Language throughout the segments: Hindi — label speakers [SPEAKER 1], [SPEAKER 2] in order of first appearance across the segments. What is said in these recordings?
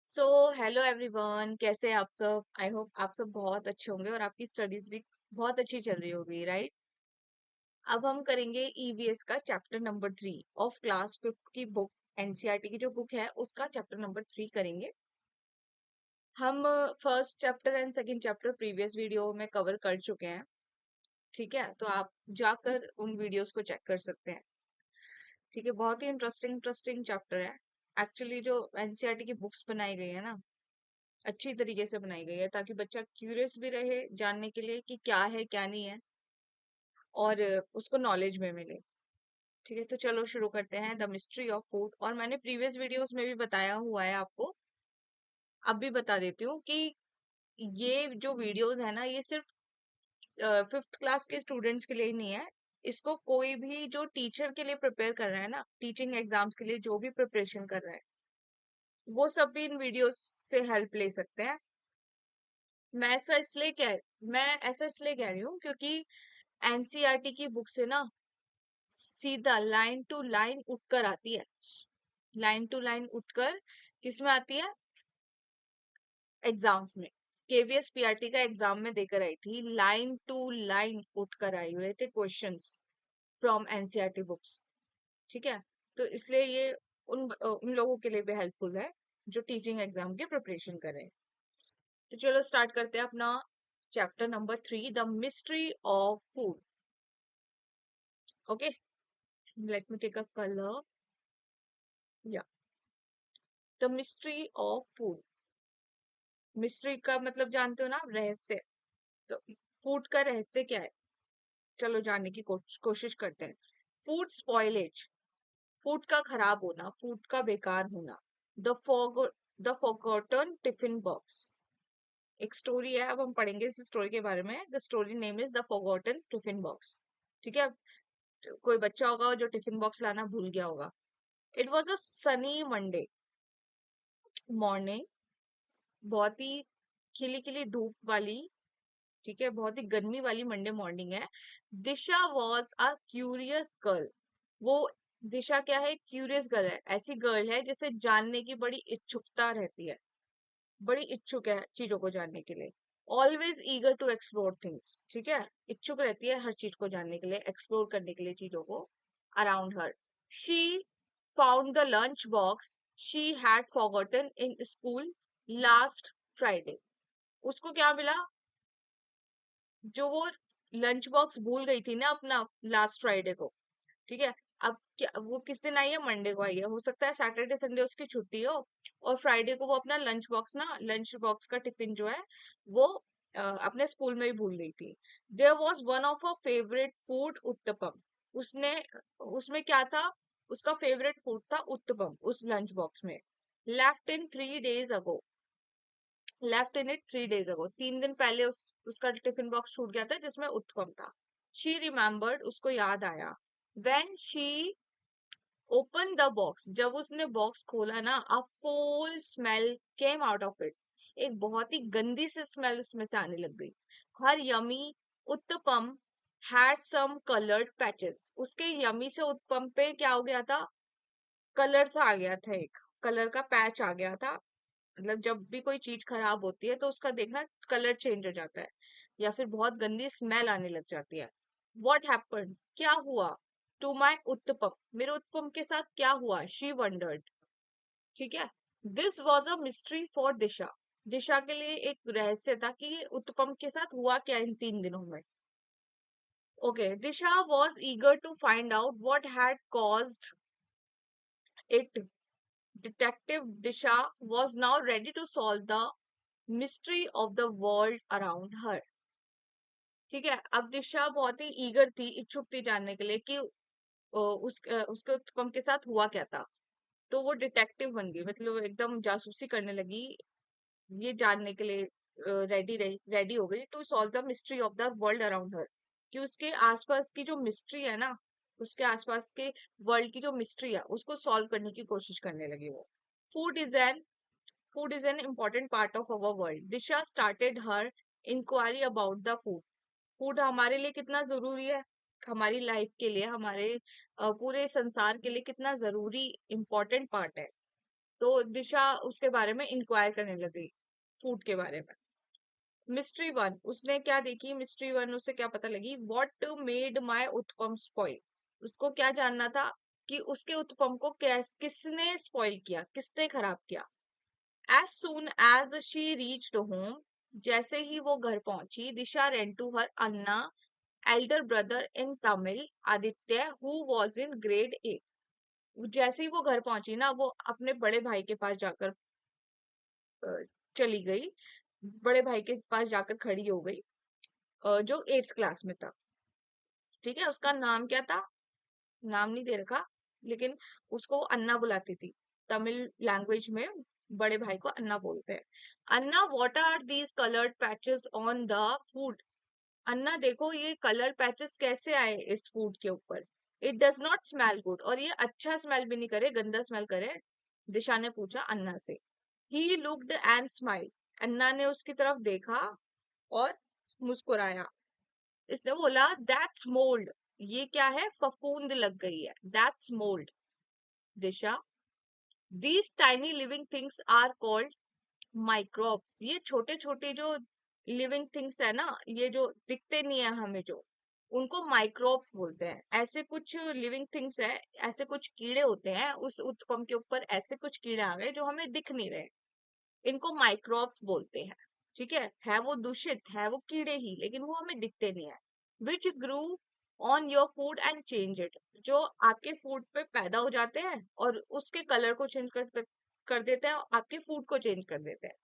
[SPEAKER 1] सो हेलो एवरीवन, कैसे हैं आप सब। आई होप आप सब बहुत अच्छे होंगे और आपकी स्टडीज भी बहुत अच्छी चल रही होगी, राइट। अब हम करेंगे ईवीएस का chapter number 3 of class 5th की बुक। एनसीईआरटी की जो बुक है उसका चैप्टर नंबर 3 करेंगे हम। First chapter and second chapter previous video में कवर कर चुके हैं। ठीक है, तो आप जाकर उन वीडियोस को चेक कर सकते हैं। ठीक है, बहुत ही इंटरेस्टिंग इंटरेस्टिंग चैप्टर है। एक्चुअली जो एनसीईआरटी की बुक्स बनाई गई है ना, अच्छी तरीके से बनाई गई है ताकि बच्चा क्यूरियस भी रहे जानने के लिए कि क्या है क्या नहीं है, और उसको नॉलेज में मिले। ठीक है, तो चलो शुरू करते हैं द मिस्ट्री ऑफ फूड। और मैंने प्रीवियस वीडियोस में भी बताया हुआ है आपको, अब भी बता देती हूँ कि ये जो वीडियोस है ना, ये सिर्फ 5th क्लास के स्टूडेंट्स के लिए ही नहीं है। इसको कोई भी जो टीचर के लिए प्रिपेयर कर रहा है ना, टीचिंग एग्जाम्स के लिए जो भी प्रिपरेशन कर रहा है, वो सब भी इन वीडियोस से हेल्प ले सकते हैं। मैं ऐसा इसलिए कह मैं ऐसा इसलिए कह रही हूँ क्योंकि एनसीईआरटी की बुक से ना सीधा लाइन टू लाइन उठकर आती है। लाइन टू लाइन उठकर किस में आती है? एग्जाम्स में। केवीएस पीआरटी का एग्जाम में देकर आई थी, लाइन टू लाइन उठकर आई हुए थे क्वेश्चंस फ्रॉम एनसीईआरटी बुक्स। ठीक है, तो इसलिए ये उन लोगों के लिए भी हेल्पफुल है जो टीचिंग एग्जाम की प्रिपरेशन कर रहे हैं। तो चलो स्टार्ट करते हैं अपना chapter number 3, the mystery of food. Okay, let me take a colour. या the mystery of food. Mystery का मतलब जानते हो ना आप, रहस्य। तो फूड का रहस्य क्या है, चलो जानने की कोशिश करते हैं। फूड स्पॉइलेज, फूड का खराब होना, फूड का बेकार होना। The forgotten tiffin box. एक स्टोरी है, अब हम पढ़ेंगे इस स्टोरी के बारे में। The story name is the forgotten tiffin box. ठीक है, कोई बच्चा होगा जो टिफिन बॉक्स लाना भूल गया होगा। It was a Sunny Monday morning, बहुत ही खिली खिली धूप वाली, ठीक है, बहुत ही गर्मी वाली मंडे मॉर्निंग है। दिशा वॉज अ क्यूरियस गर्ल। वो दिशा क्या है? क्यूरियस गर्ल है, ऐसी गर्ल है जिसे जानने की बड़ी इच्छुकता रहती है, बड़ी इच्छुक है चीजों को जानने के लिए। Always eager to explore things, ठीक है, इच्छुक रहती है हर चीज को जानने के लिए, एक्सप्लोर करने के लिए चीजों को around her. She found the lunch box she had forgotten in school last Friday. उसको क्या मिला? जो वो लंच बॉक्स भूल गई थी ना अपना लास्ट फ्राइडे को। ठीक है, अब क्या वो किस दिन आई है? मंडे को आई है। हो सकता है सैटरडे संडे उसकी छुट्टी हो और फ्राइडे को वो अपना लंच बॉक्स का टिफिन जो है वो अपने स्कूल में ही भूल गई थी। There was one of a favourite food uttapam. उसने उसमें क्या था? उसका फेवरेट फूड था उत्तपम उस लंच बॉक्स में। Left in 3 days ago, left in it 3 days अगो, 3 दिन पहले उसका टिफिन बॉक्स छूट गया था जिसमें उत्तपम था। शी रिमेम्बर्ड, उसको याद आया। When she open the box, जब उसने बॉक्स खोला ना, a full smell came out of it. एक बहुत ही गंदी सी स्मेल उसमें से आने लग गई। Her yummy uttapam had some coloured patches. उसके यमी से उत्तपम पे क्या हो गया था? कलर सा आ गया था, एक कलर का पैच आ गया था। मतलब जब भी कोई चीज खराब होती है तो उसका देखना कलर चेंज हो जाता है या फिर बहुत गंदी स्मेल आने लग जाती है। वॉट हैपन, क्या हुआ? टू माई उत्तपम, मेरे उत्तपम के साथ क्या हुआ? She wondered. ठीक है, this was a mystery for Disha. Disha के लिए एक रहस्य था कि ये उत्तपम के साथ हुआ क्या इन 3 दिनों में। Okay, Disha was eager to find out what had caused it. Detective Disha was now ready to solve the mystery of the world around her. ठीक है, अब दिशा बहुत ही ईगर थी, इच्छुक थी जानने के लिए कि उसके उत्तपम के साथ हुआ क्या था। तो वो डिटेक्टिव बन गई, मतलब एकदम जासूसी करने लगी, ये जानने के लिए रेडी हो गई to solve the mystery of the world around her. कि उसके आसपास की जो मिस्ट्री है ना, उसके आसपास के वर्ल्ड की जो मिस्ट्री है उसको सॉल्व करने की कोशिश करने लगी वो। Food is an Food is an important part of our world. Disha started her inquiry about the food. Food हमारे लिए कितना जरूरी है, हमारी लाइफ के लिए, हमारे पूरे संसार के लिए कितना जरूरी इंपॉर्टेंट पार्ट है। तो दिशा उसके बारे में इंक्वायर करने लगी, फूड के बारे में। मिस्ट्री वन, उसने क्या देखी, मिस्ट्री वन उसे क्या पता लगी, what made my uttapam spoil. उसको क्या जानना था कि उसके उत्पम को किसने स्पॉइल किया, किसने खराब किया। As soon as she reached home, जैसे ही वो घर पहुंची, दिशा ran to her Anna elder brother in Tamil, Aditya, who was in grade 8। जैसे ही वो घर पहुंची ना, वो अपने बड़े भाई के पास जाकर अ, चली गई, बड़े भाई के पास जाकर खड़ी हो गई, जो 8th क्लास में था। ठीक है, उसका नाम क्या था, नाम नहीं दे रखा, लेकिन उसको वो अन्ना बुलाती थी। तमिल लैंग्वेज में बड़े भाई को अन्ना बोलते हैं। Anna, what are these coloured patches on the food. Anna देखो, ये कलर पैचेस कैसे आए इस फूड के ऊपर। It does not smell good, और ये अच्छा स्मेल भी नहीं करे, गंदा स्मेल करे। दिशा ने पूछा अन्ना से। ही लुक्ड एंड स्माइल, अन्ना ने उसकी तरफ देखा और मुस्कुराया। इसने बोला, दैट्स मोल्ड, ये क्या है, फफूंद लग गई है, that's mould. Disha, these tiny living things are called microbes. ये छोटे छोटे जो लिविंग थिंग्स है ना, ये जो दिखते नहीं है हमें, जो उनको माइक्रोब्स बोलते हैं। ऐसे कुछ लिविंग थिंग्स है, ऐसे कुछ कीड़े होते हैं, उस उत्पम के ऊपर ऐसे कुछ कीड़े आ गए जो हमें दिख नहीं रहे, इनको माइक्रोब्स बोलते हैं। ठीक है वो दूषित, है वो कीड़े ही, लेकिन वो हमें दिखते नहीं है। Which grow on your food and change it, जो आपके फूड पे पैदा हो जाते हैं और उसके कलर को चेंज कर देते हैं, और आपके फूड को चेंज कर देते हैं।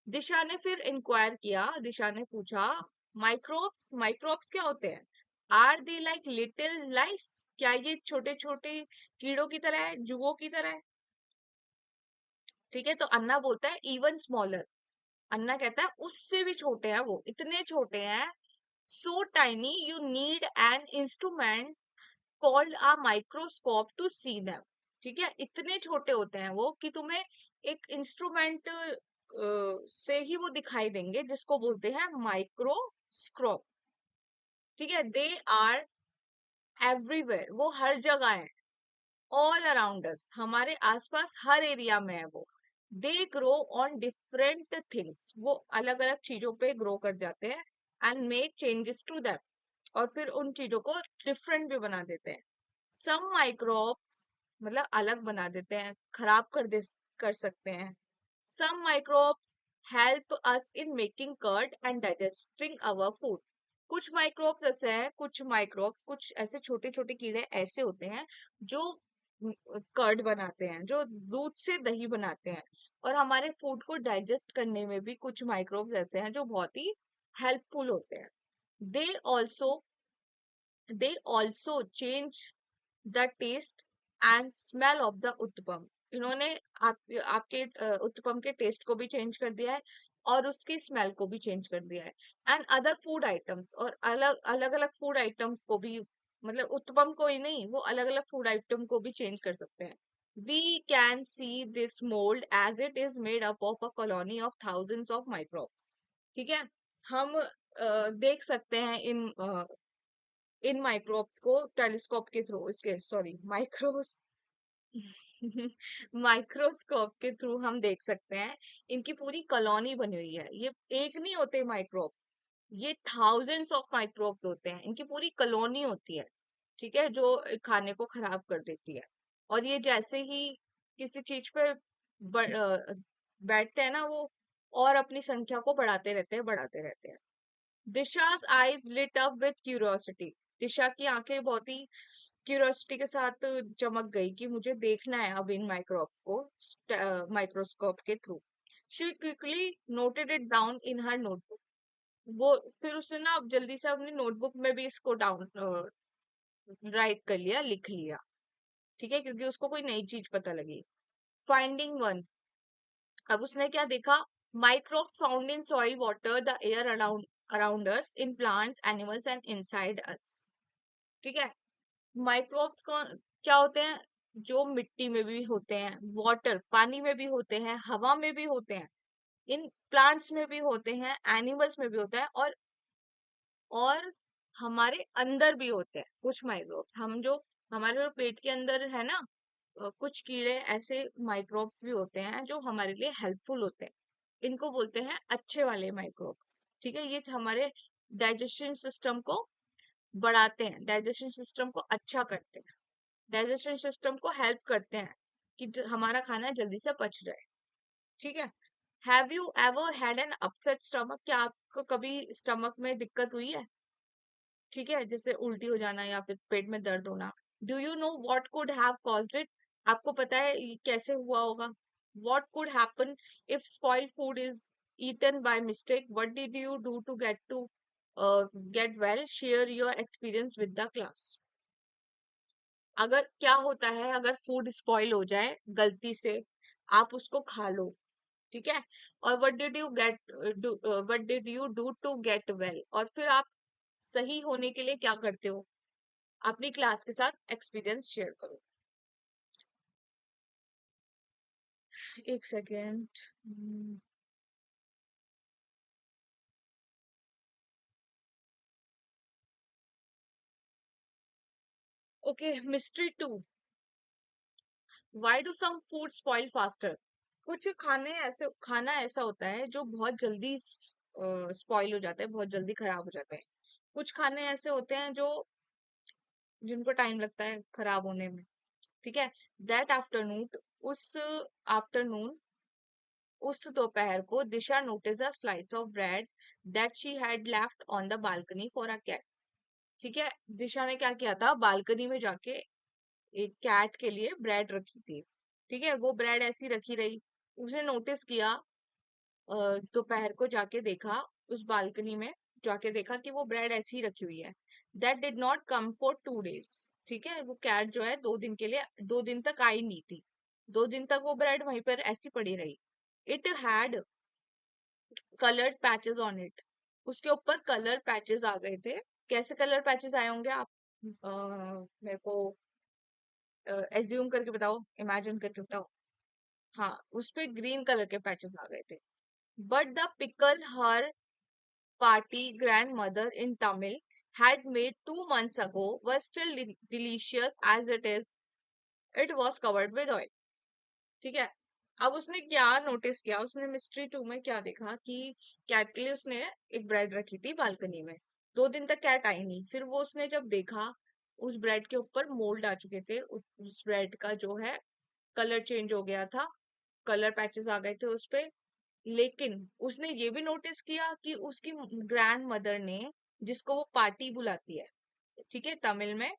[SPEAKER 1] दिशा ने फिर इंक्वायर किया, दिशा ने पूछा, माइक्रोब्स, माइक्रोब्स क्या होते हैं। आर दे लाइक लिटिल लाइस, क्या ये छोटे छोटे कीड़ों की तरह है, जुओं की तरह है। ठीक है, तो अन्ना बोलता है इवन स्मॉलर। अन्ना कहता है उससे भी छोटे हैं, वो इतने छोटे हैं। So tiny you need an instrument called a microscope to see them. ठीक है, इतने छोटे होते हैं वो कि तुम्हें एक इंस्ट्रूमेंट से ही वो दिखाई देंगे, जिसको बोलते हैं माइक्रोस्कोप। ठीक है, दे आर एवरीवेयर, वो हर जगह है। ऑल अराउंड अस, हमारे आसपास हर एरिया में है वो। They grow on different things, वो अलग अलग चीजों पे ग्रो कर जाते हैं। And make changes to that, और फिर उन चीजों को डिफरेंट भी बना देते हैं। सम माइक्रोब्स, मतलब अलग बना देते हैं, खराब कर सकते हैं। Some microbes help us in making curd and digesting our food. कुछ माइक्रोब्स ऐसे हैं, कुछ माइक्रोब्स, कुछ ऐसे छोटे छोटे कीड़े ऐसे होते हैं जो कर्ड बनाते हैं, जो दूध से दही बनाते हैं। और हमारे फूड को डाइजेस्ट करने में भी कुछ माइक्रोब्स ऐसे हैं जो बहुत ही हेल्पफुल होते हैं। They also they also change the taste and smell of the uttapam. इन्होंने आपके उत्पम के टेस्ट को भी चेंज कर दिया है, और उसकी स्मेल को भी चेंज कर दिया है। एंड अदर फूड आइटम्स, और अलग अलग अलग फूड आइटम्स को भी, मतलब उत्पम को ही नहीं, वो अलग अलग फूड आइटम को भी चेंज कर सकते हैं। We can see this mould as it is made up of a colony of thousands of microbes. ठीक है, हम देख सकते हैं इन माइक्रोब्स को टेलीस्कोप के थ्रू, इसके सॉरी माइक्रोस माइक्रोस्कोप के थ्रू हम देख सकते हैं। इनकी पूरी कॉलोनी बनी हुई है, ये एक नहीं होते माइक्रोब, ये थाउजेंड्स ऑफ माइक्रोब्स होते हैं, इनकी पूरी कॉलोनी होती है। ठीक है, जो खाने को खराब कर देती है। और ये जैसे ही किसी चीज पे बैठते हैं ना, वो और अपनी संख्या को बढ़ाते रहते हैं, बढ़ाते रहते हैं। दिशा's eyes lit up with curiosity, दिशा की आंखें बहुत ही क्यूरियोसिटी के साथ चमक गई कि मुझे देखना है अब इन माइक्रोब्स को माइक्रोस्कोप के through. She quickly noted it down in her notebook, वो फिर उसने ना जल्दी से अपनी नोटबुक में भी इसको डाउन राइट कर लिया, लिख लिया। ठीक है, क्योंकि उसको कोई नई चीज पता लगी। फाइंडिंग वन, अब उसने क्या देखा, microbes found in soil water the air around around us, in plants animals and inside us. ठीक है, माइक्रोब्स कौन क्या होते हैं, जो मिट्टी में भी होते हैं, वाटर पानी में भी होते हैं, हवा में भी होते हैं, इन प्लांट्स में भी होते हैं, एनिमल्स में भी होता है, और हमारे अंदर भी होते हैं कुछ माइक्रोब्स। हम जो हमारे जो पेट के अंदर है ना, कुछ कीड़े ऐसे माइक्रोब्स भी होते हैं जो हमारे लिए हेल्पफुल होते हैं, इनको बोलते हैं अच्छे वाले माइक्रोब्स। ठीक है, ये हमारे डाइजेशन सिस्टम को बढ़ाते हैं, डाइजेशन सिस्टम को अच्छा करते हैं, डाइजेशन सिस्टम को हेल्प करते हैं कि हमारा खाना जल्दी से पच जाए। ठीक है। Have you ever had an upset stomach? क्या आपको कभी स्टमक में दिक्कत हुई है? ठीक है, जैसे उल्टी हो जाना या फिर पेट में दर्द होना। Do you know what could have caused it? आपको पता है ये कैसे हुआ होगा? What could happen if spoiled food is eaten by mistake? What did you do to get well? Share your experience with the class. अगर क्या होता है, अगर फूड स्पॉइल हो जाए गलती से, आप उसको खा लो, ठीक है, और what did you do to get well, और फिर आप सही होने के लिए क्या करते हो? अपनी क्लास के साथ एक्सपीरियंस शेयर करो। एक second. Okay, mystery two. Why do some food spoil faster? कुछ खाना ऐसा होता है जो बहुत जल्दी स्पॉइल हो जाता है, बहुत जल्दी खराब हो जाता है। कुछ खाने ऐसे होते हैं जो जिनको टाइम लगता है खराब होने में। ठीक है। दैट आफ्टरनून उस आफ्टरनून उस दोपहर को Disha notice a slice of bread that she had left on the balcony for a cat. ठीक है, दिशा ने क्या किया था, बालकनी में जाके एक कैट के लिए ब्रेड रखी थी। ठीक है, वो ब्रेड ऐसी रखी रही, उसने नोटिस किया, दोपहर को जाके देखा, उस बालकनी में जाके देखा कि वो ब्रेड ऐसी ही रखी हुई है। That did not come for 2 days। ठीक है, वो कैट जो है 2 दिन के लिए, 2 दिन तक आई नहीं थी, 2 दिन तक वो ब्रेड वहीं पर ऐसी पड़ी रही। It had coloured patches on it. उसके ऊपर कलर पैचेस आ गए थे। कैसे कलर पैचेस आए होंगे आप मेरे को एज्यूम करके बताओ, इमेजिन करके बताओ। हाँ, उस पे ग्रीन कलर के पैचेस आ गए थे। But the pickle her party grandmother in Tamil had made 2 months ago was still delicious as it is. It was covered with oil. ठीक है। अब उसने क्या नोटिस किया, उसने मिस्ट्री टू में क्या देखा कि कैट के लिए उसने एक ब्रेड रखी थी बालकनी में, 2 दिन तक कैट आई नहीं, फिर वो उसने जब देखा, उस ब्रेड के ऊपर मोल्ड आ चुके थे, उस ब्रेड का जो है कलर चेंज हो गया था, कलर पैचेस आ गए थे उस पे। लेकिन उसने ये भी नोटिस किया कि उसकी ग्रैंड मदर ने, जिसको वो पार्टी बुलाती है, ठीक है, तमिल में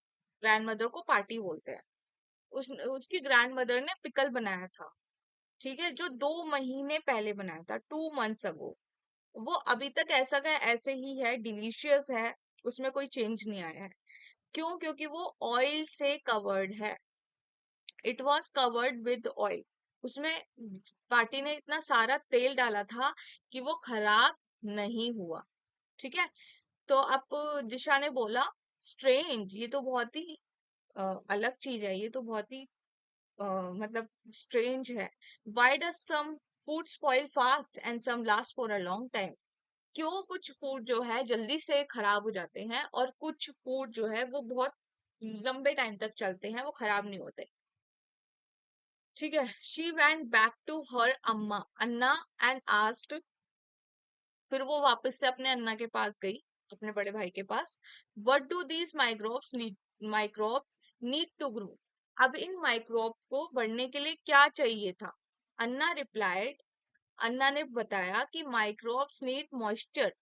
[SPEAKER 1] ग्रैंड मदर को पार्टी बोलते हैं, उसकी ग्रैंड मदर ने पिकल बनाया था। ठीक है, जो 2 महीने पहले बनाया था, 2 months अगो, वो अभी तक ऐसा का ऐसे ही है, डिलीशियस है, उसमें कोई चेंज नहीं आया है। क्यों? क्योंकि वो ऑयल से कवर्ड है। It was covered with oil. उसमें पार्टी ने इतना सारा तेल डाला था कि वो खराब नहीं हुआ। ठीक है। तो अब दिशा ने बोला, स्ट्रेंज, ये तो बहुत ही अलग चीज है, ये तो बहुत ही अ, मतलब स्ट्रेंज है। Why does some food spoil fast and some last for a long time? क्यों कुछ फूड जो है जल्दी से खराब हो जाते हैं और कुछ फूड जो है वो बहुत लंबे टाइम तक चलते हैं, वो खराब नहीं होते? ठीक है। She went back to her amma anna and asked. फिर वो वापस से अपने अन्ना के पास गई, अपने बड़े भाई के पास। What do these microbes need to grow? अब इन माइक्रोब्स को बढ़ने के लिए क्या चाहिए था? अन्ना रिप्लाइड, अन्ना ने बताया कि microbes need moisture,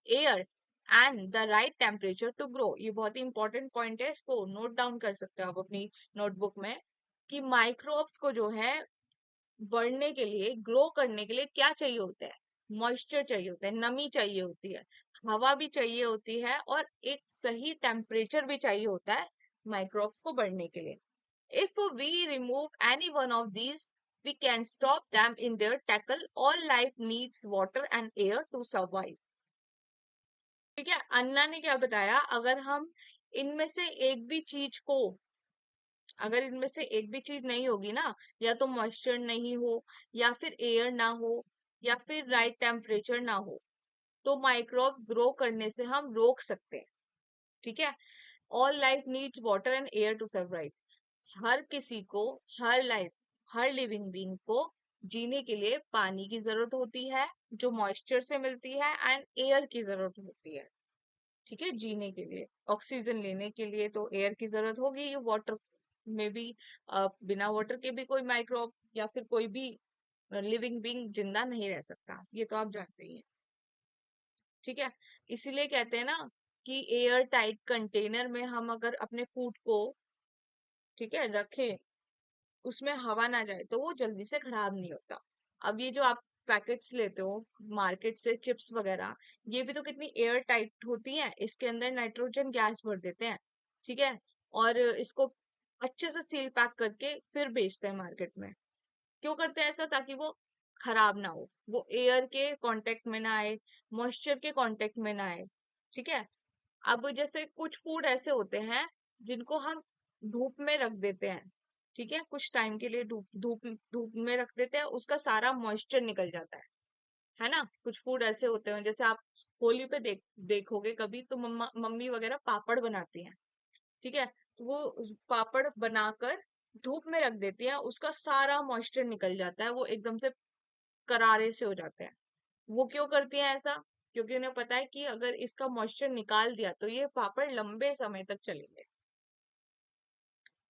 [SPEAKER 1] air and the right temperature to grow. ये बहुत ही इंपॉर्टेंट पॉइंट है, इसको नोट डाउन कर सकते हो आप अपनी नोटबुक में, कि माइक्रोब्स को जो है बढ़ने के लिए, ग्रो करने के लिए क्या चाहिए होता है? मॉइस्चर चाहिए होता है, नमी चाहिए होती है, हवा भी चाहिए होती है, और एक सही टेम्परेचर भी चाहिए होता है माइक्रोब्स को बढ़ने के लिए। If we remove any one of these we can stop them in their tackle. All life needs water and air to survive. ठीक है, अन्ना ने क्या बताया, अगर हम इनमें से एक भी चीज को, अगर इनमें से एक भी चीज नहीं होगी ना, या तो मॉइस्चर नहीं हो, या फिर एयर ना हो, या फिर राइट टेम्परेचर ना हो, तो माइक्रोब्स ग्रो करने से हम रोक सकते हैं। ठीक है। All life needs water and air to survive. हर किसी को, हर लिविंग बीइंग को जीने के लिए पानी की जरूरत होती है, जो मॉइस्चर से मिलती है, एंड एयर की जरूरत होती है। ठीक है, जीने के लिए, ऑक्सीजन लेने के लिए तो एयर की जरूरत होगी। वाटर में भी बिना वाटर के भी कोई माइक्रोब या फिर कोई भी लिविंग बीइंग जिंदा नहीं रह सकता, ये तो आप जानते ही हैं। ठीक है, इसीलिए कहते हैं ना कि एयर टाइट कंटेनर में हम अगर अपने फूड को, ठीक है, रखें, उसमें हवा ना जाए तो वो जल्दी से खराब नहीं होता। अब ये जो आप पैकेट्स लेते हो मार्केट से, चिप्स वगैरह, ये भी तो कितनी एयर टाइट होती हैं, इसके अंदर नाइट्रोजन गैस भर देते हैं। ठीक है, और इसको अच्छे से सील पैक करके फिर बेचते हैं मार्केट में। क्यों करते हैं ऐसा? ताकि वो खराब ना हो, वो एयर के कांटेक्ट में ना आए, मॉइस्चर के कांटेक्ट में ना आए। ठीक है, अब जैसे कुछ फूड ऐसे होते हैं जिनको हम धूप में रख देते हैं, ठीक है, कुछ टाइम के लिए धूप धूप धूप में रख देते हैं, उसका सारा मॉइस्चर निकल जाता है ना। कुछ फूड ऐसे होते हैं, जैसे आप होली पे देखोगे कभी तो मम्मा मम्मी वगैरह पापड़ बनाती हैं। ठीक है, तो वो पापड़ बनाकर धूप में रख देती है, उसका सारा मॉइस्चर निकल जाता है, वो एकदम से करारे से हो जाते हैं। वो क्यों करती हैं ऐसा? क्योंकि उन्हें पता है कि अगर इसका मॉइस्चर निकाल दिया तो ये पापड़ लंबे समय तक चलेंगे।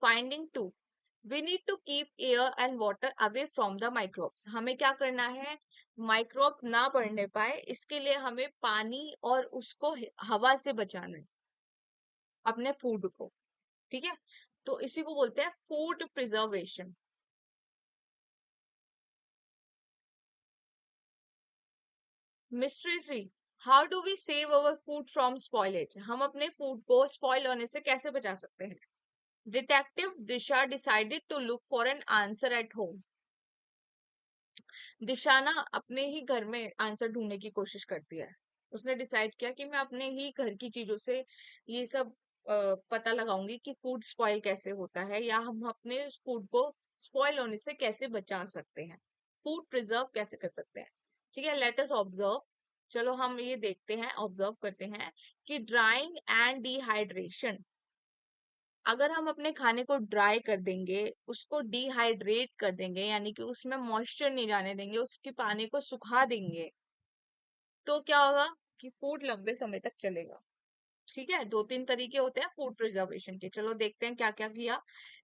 [SPEAKER 1] Finding two, we need to keep air and water away from the microbes. हमें क्या करना है? माइक्रोब्स ना बढ़ने पाए इसके लिए हमें पानी और उसको हवा से बचाना है, अपने फूड को। ठीक है, तो इसी को बोलते हैं food preservation. Mystery three, how do we save our food from spoilage. हम अपने फूड को स्पॉइल होने से कैसे बचा सकते हैं? Detective Disha decided to look for an answer at home. Disha ना अपने ही घर में आंसर ढूंढने की कोशिश करती है। उसने डिसाइड किया कि मैं अपने ही घर की चीजों से ये सब पता लगाऊंगी कि फूड स्पॉइल कैसे होता है, या हम अपने फूड को स्पॉइल होने से कैसे बचा सकते हैं, फूड प्रिजर्व कैसे कर सकते हैं। ठीक है, लेट अस ऑब्जर्व। चलो हम ये देखते हैं, ऑब्जर्व करते हैं कि ड्राइंग एंड डिहाइड्रेशन, अगर हम अपने खाने को ड्राई कर देंगे, उसको डिहाइड्रेट कर देंगे, यानी कि उसमें मॉइस्चर नहीं जाने देंगे, उसके पानी को सुखा देंगे, तो क्या होगा कि फूड लंबे समय तक चलेगा। ठीक है, दो तीन तरीके होते हैं फूड प्रिजर्वेशन के, चलो देखते हैं क्या क्या किया।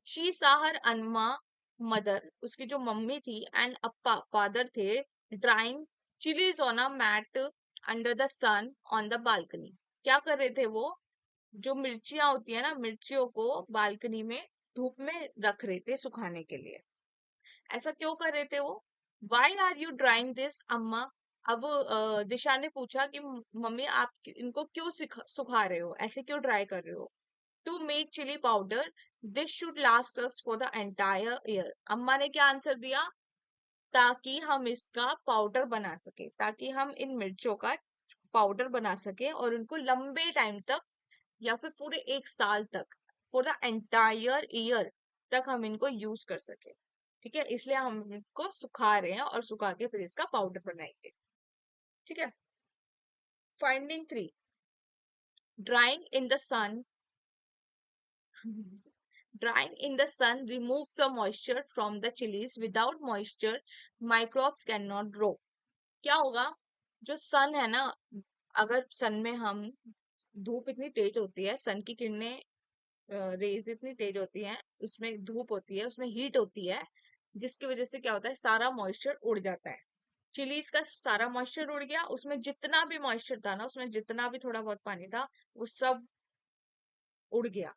[SPEAKER 1] शी साहर अनमा, मदर उसकी जो मम्मी थी, एंड अप्पा फादर थे, drying chillies on a mat under the sun on the balcony. क्या कर रहे थे वो? जो मिर्चियां होती है ना, मिर्चियों को बालकनी में धूप में रख रहे थे सुखाने के लिए। ऐसा क्यों कर रहे थे वो? Why are you drying this amma? अब दिशा ने पूछा कि मम्मी आप इनको क्यों सुखा रहे हो, ऐसे क्यों ड्राई कर रहे हो? To make chilli powder, this should last us for the entire year. अम्मा ने क्या आंसर दिया? ताकि हम इसका पाउडर बना सके, ताकि हम इन मिर्चों का पाउडर बना सके और उनको लंबे टाइम तक, या फिर पूरे एक साल तक, फॉर द एंटायर ईयर तक हम इनको यूज कर सके। ठीक है, इसलिए हम इनको सुखा रहे हैं और सुखा के फिर इसका पाउडर बनाएंगे। ठीक है, finding three, drying in the sun, drying in the sun removes the moisture from the chilies. Without moisture microbes cannot grow. क्या होगा? जो सन है ना, अगर सन में हम, धूप इतनी तेज होती है, सन की किरणें, रेज इतनी तेज होती हैं, उसमें धूप होती है, उसमें हीट होती है, जिसकी वजह से क्या होता है, सारा मॉइस्चर उड़ जाता है। चिलीज का सारा मॉइस्चर उड़ गया, उसमें जितना भी मॉइस्चर था ना, उसमें जितना भी थोड़ा बहुत पानी था, वो सब उड़ गया।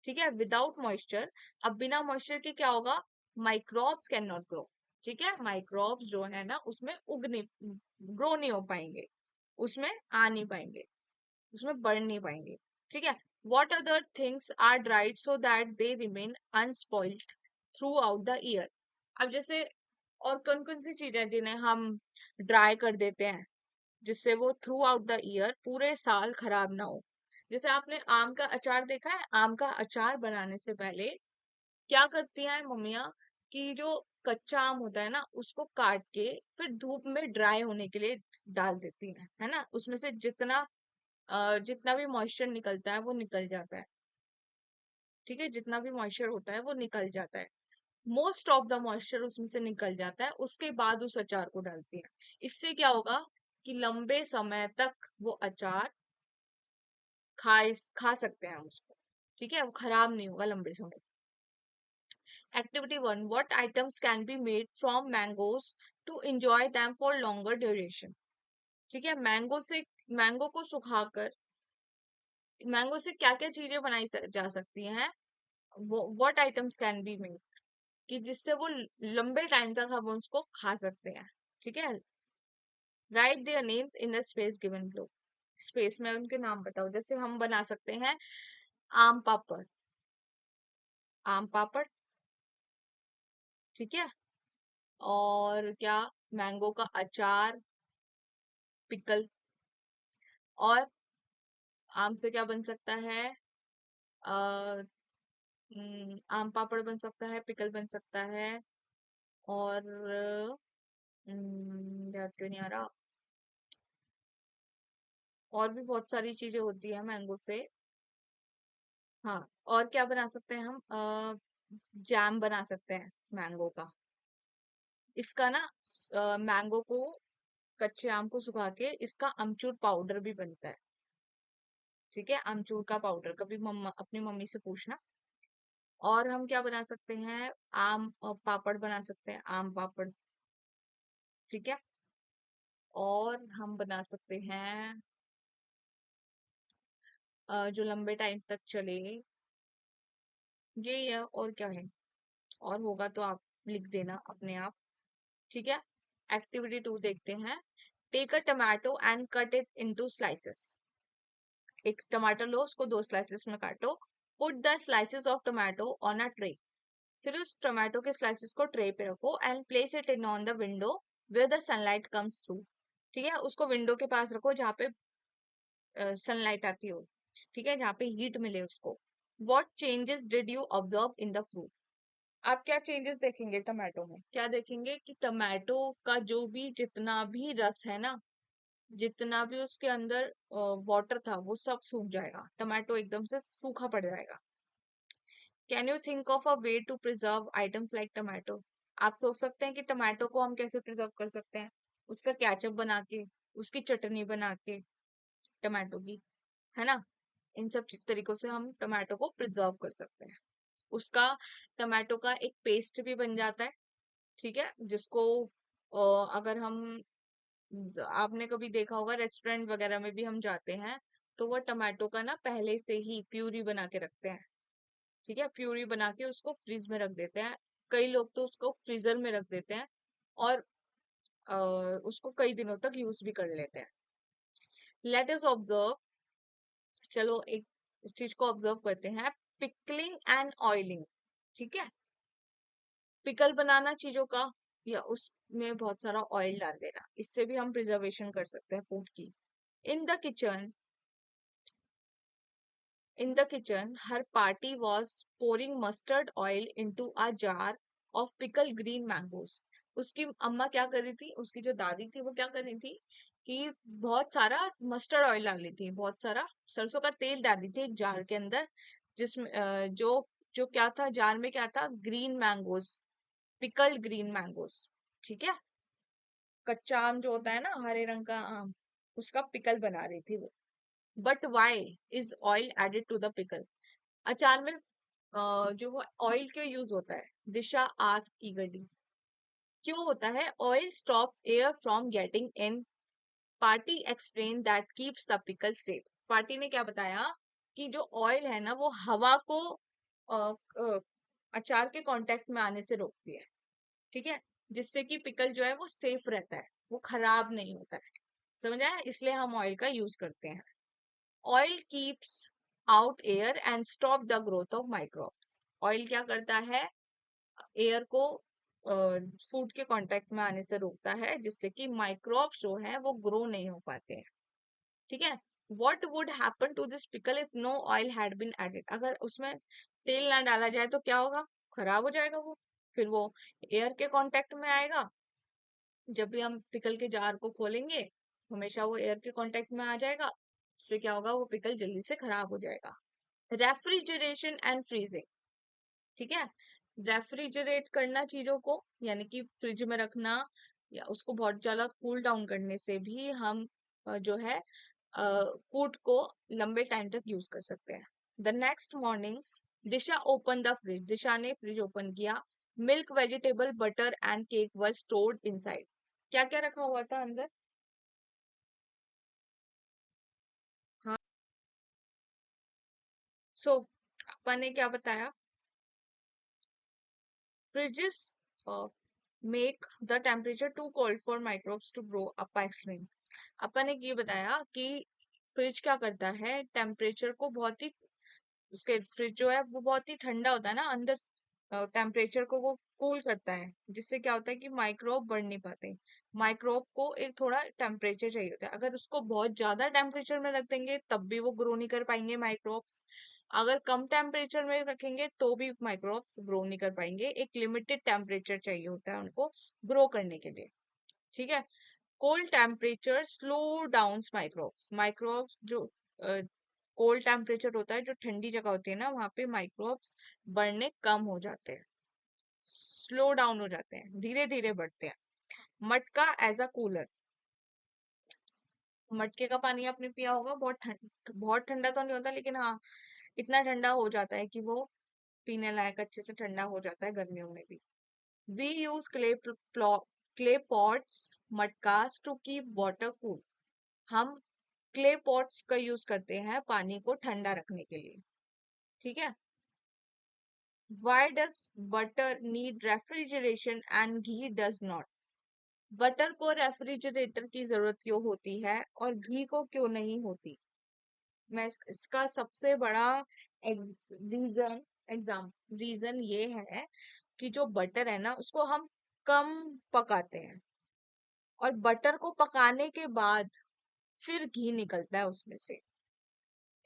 [SPEAKER 1] ठीक है, विदाउट मॉइस्चर, अब बिना मॉइस्चर के क्या होगा? Microbes can not grow. ठीक है, माइक्रोब्स जो है ना उसमें उगने, ग्रो नहीं हो पाएंगे, उसमें आ नहीं पाएंगे, उसमें बढ़ नहीं पाएंगे। ठीक है, what other things are dried so that they remain unspoiled throughout the year. अब जैसे और कौन कौन सी चीजें जिन्हें हम ड्राई कर देते हैं, जिससे वो थ्रू आउट द ईयर, पूरे साल खराब ना हो? जैसे आपने आम का अचार देखा है, आम का अचार बनाने से पहले क्या करती हैं मम्मियाँ, कि जो कच्चा आम होता है ना उसको काट के फिर धूप में ड्राई होने के लिए डाल देती हैं, है ना, उसमें से जितना जितना भी मॉइस्चर निकलता है वो निकल जाता है। ठीक है, जितना भी मॉइस्चर होता है वो निकल जाता है, मोस्ट ऑफ द मॉइस्चर उसमें से निकल जाता है, उसके बाद उस अचार को डालती है। इससे क्या होगा कि लंबे समय तक वो अचार खा सकते हैं हम उसको, ठीक है, वो खराब नहीं होगा लंबे समय। Activity 1, what items can be made from mangoes to enjoy them for longer duration. ठीक है, मैंगो को सुखाकर मैंगो से क्या क्या चीजें जा सकती हैं, वो what items can be made, कि जिससे वो लंबे टाइम तक हम उसको खा सकते हैं। ठीक है, right their names in the space given below. Space में उनके नाम बताओ। जैसे हम बना सकते हैं आम पापड़, आम पापड़, ठीक है, और क्या, मैंगो का अचार, पिकल, और आम से क्या बन सकता है, आ, आम पापड़ बन सकता है, पिकल बन सकता है, और याद क्यों नहीं आ रहा, और भी बहुत सारी चीजें होती है मैंगो से। हाँ, और क्या बना सकते हैं हम, जैम बना सकते हैं मैंगो का। इसका ना मैंगो को, कच्चे आम को सुखा के इसका अमचूर पाउडर भी बनता है। ठीक है, अमचूर का पाउडर कभी मम्मा अपनी मम्मी से पूछना। और हम क्या बना सकते हैं, आम पापड़ बना सकते हैं, आम पापड़, ठीक है, और हम बना सकते हैं जो लंबे टाइम तक चले, ये है, और क्या है, और होगा तो आप लिख देना अपने आप। ठीक है, एक्टिविटी 2 देखते हैं। Take a tomato and cut it into slices. एक टमाटर लो, उसको 2 स्लाइसेस में काटो। Put the slices of tomato on a tray. फिर उस टमाटो के स्लाइसेस को ट्रे पे रखो and place it in on the window where the sunlight comes through. ठीक है, उसको विंडो के पास रखो जहाँ पे सनलाइट आती हो, ठीक है, जहाँ पे हीट मिले उसको। What changes did you observe in the fruit. आप क्या चेंजेस देखेंगे टमाटो में, क्या देखेंगे कि टमाटो का जो भी जितना भी रस है ना, जितना भी उसके अंदर वाटर था वो सब सूख जाएगा, टमाटो एकदम से सूखा पड़ जाएगा। Can you think of a way to preserve items like tomato. आप सोच सकते हैं कि टमाटो को हम कैसे प्रिजर्व कर सकते हैं, उसका केचप बना के, उसकी चटनी बना के, टमाटो की, है ना, इन सब तरीकों से हम टमाटो को प्रिजर्व कर सकते हैं। उसका टमाटो का एक पेस्ट भी बन जाता है, ठीक है, जिसको अगर हम, आपने कभी देखा होगा रेस्टोरेंट वगैरह में भी हम जाते हैं, तो वो टमाटो का ना पहले से ही प्यूरी बना के रखते हैं। ठीक है, प्यूरी बना के उसको फ्रीज में रख देते हैं। कई लोग तो उसको फ्रीजर में रख देते हैं और अ, उसको कई दिनों तक यूज भी कर लेते हैं। लेट अस ऑब्जर्व, चलो एक इस चीज को ऑब्जर्व करते हैं, पिकलिंग एंड ऑयलिंग। ठीक है, पिकल बनाना चीजों का, या उसमें बहुत सारा ऑयल डाल देना, इससे भी हम प्रिजर्वेशन कर सकते हैं फूड की। In the kitchen, in the kitchen, her party was pouring mustard oil into a jar of pickled green mangoes. उसकी अम्मा क्या कर रही थी, उसकी जो दादी थी वो क्या कर रही थी कि बहुत सारा मस्टर्ड ऑयल डाल रही थी, बहुत सारा सरसों का तेल डाल रही थी एक जार के अंदर, जिसमें जो जो क्या था जार में, क्या था, green mangoes, pickled green mangoes. ठीक है, कच्चा आम जो होता है ना, हरे रंग का आम, उसका पिकल बना रही थी वो। But why is oil added to the pickle. अचार में जो वो ऑयल क्यों यूज होता है, दिशा आस्क ईगरली। क्यों होता है, oil stops air from getting in. Party explain that keeps the pickle safe. Party ने क्या बताया कि जो ऑयल है ना वो हवा को अ, अ, अचार के कांटेक्ट में आने से रोकती है। ठीक है, जिससे कि पिकल जो है वो सेफ रहता है, वो खराब नहीं होता है। समझ आया, इसलिए हम ऑयल का यूज करते हैं। Oil keeps out air and stop the growth of microbes. Oil क्या करता है, एयर को फूड के कांटेक्ट में आने से रोकता है, जिससे कि माइक्रोब्स जो है वो ग्रो नहीं हो पाते हैं। ठीक है, what would happen to this pickle if no oil had been added. अगर उसमें तेल ना डाला जाए तो क्या होगा, खराब हो जाएगा वो, फिर वो एयर के कांटेक्ट में आएगा। जब भी हम पिकल के जार को खोलेंगे हमेशा वो एयर के कांटेक्ट में आ जाएगा, उससे क्या होगा, वो पिकल जल्दी से खराब हो जाएगा। रेफ्रिजरेशन एंड फ्रीजिंग, ठीक है। रेफ्रिजरेट करना चीजों को, यानी कि फ्रिज में रखना, या उसको बहुत ज्यादा कूल डाउन करने से भी हम जो है फूड को लंबे टाइम तक यूज कर सकते हैं। The next morning Disha open the fridge, Disha ने फ्रिज ओपन किया। Milk, vegetable, butter and cake were stored inside. क्या क्या रखा हुआ था अंदर? हाँ। सो अपन ने क्या बताया? Fridges make the temperature too cold for microbes to grow up by swing. अपन ने ये बताया कि फ्रिज क्या करता है, टेम्परेचर को बहुत ही, उसके फ्रिज जो है वो बहुत ही ठंडा होता है ना अंदर, टेम्परेचर को वो कूल करता है, जिससे क्या होता है कि माइक्रोब बढ़ नहीं पाते। माइक्रोब को एक थोड़ा टेम्परेचर चाहिए होता है, अगर उसको बहुत ज्यादा टेम्परेचर में रख देंगे तब भी वो ग्रो नहीं कर पाएंगे माइक्रोब्स। अगर कम टेम्परेचर में रखेंगे तो भी माइक्रोब्स ग्रो नहीं कर पाएंगे, एक लिमिटेड टेम्परेचर चाहिए होता है उनको ग्रो करने के लिए, ठीक है। Cold temperature slow down microbes, microbes जो कोल्ड टेम्परेचर होता है, जो ठंडी जगह होती है ना, वहां पे माइक्रोब्स बढ़ने कम हो जाते हैं, स्लो डाउन हो जाते हैं, धीरे धीरे बढ़ते हैं। मटका एज अ कूलर, मटके का पानी आपने पिया होगा, बहुत ठंडा तो नहीं होता, लेकिन हाँ इतना ठंडा हो जाता है कि वो पीने लायक अच्छे से ठंडा हो जाता है गर्मियों में भी। We use clay pots, matkas to keep water cool. हम क्ले पॉट्स का यूज करते हैं पानी को ठंडा रखने के लिए, ठीक है। Why does butter need refrigeration and ghee does not? Butter को रेफ्रिजरेटर की जरूरत क्यों होती है और घी को क्यों नहीं होती? मैं इसका सबसे बड़ा रीजन एग्जाम रीजन ये है कि जो बटर है ना उसको हम कम पकाते हैं, और बटर को पकाने के बाद फिर घी निकलता है उसमें से,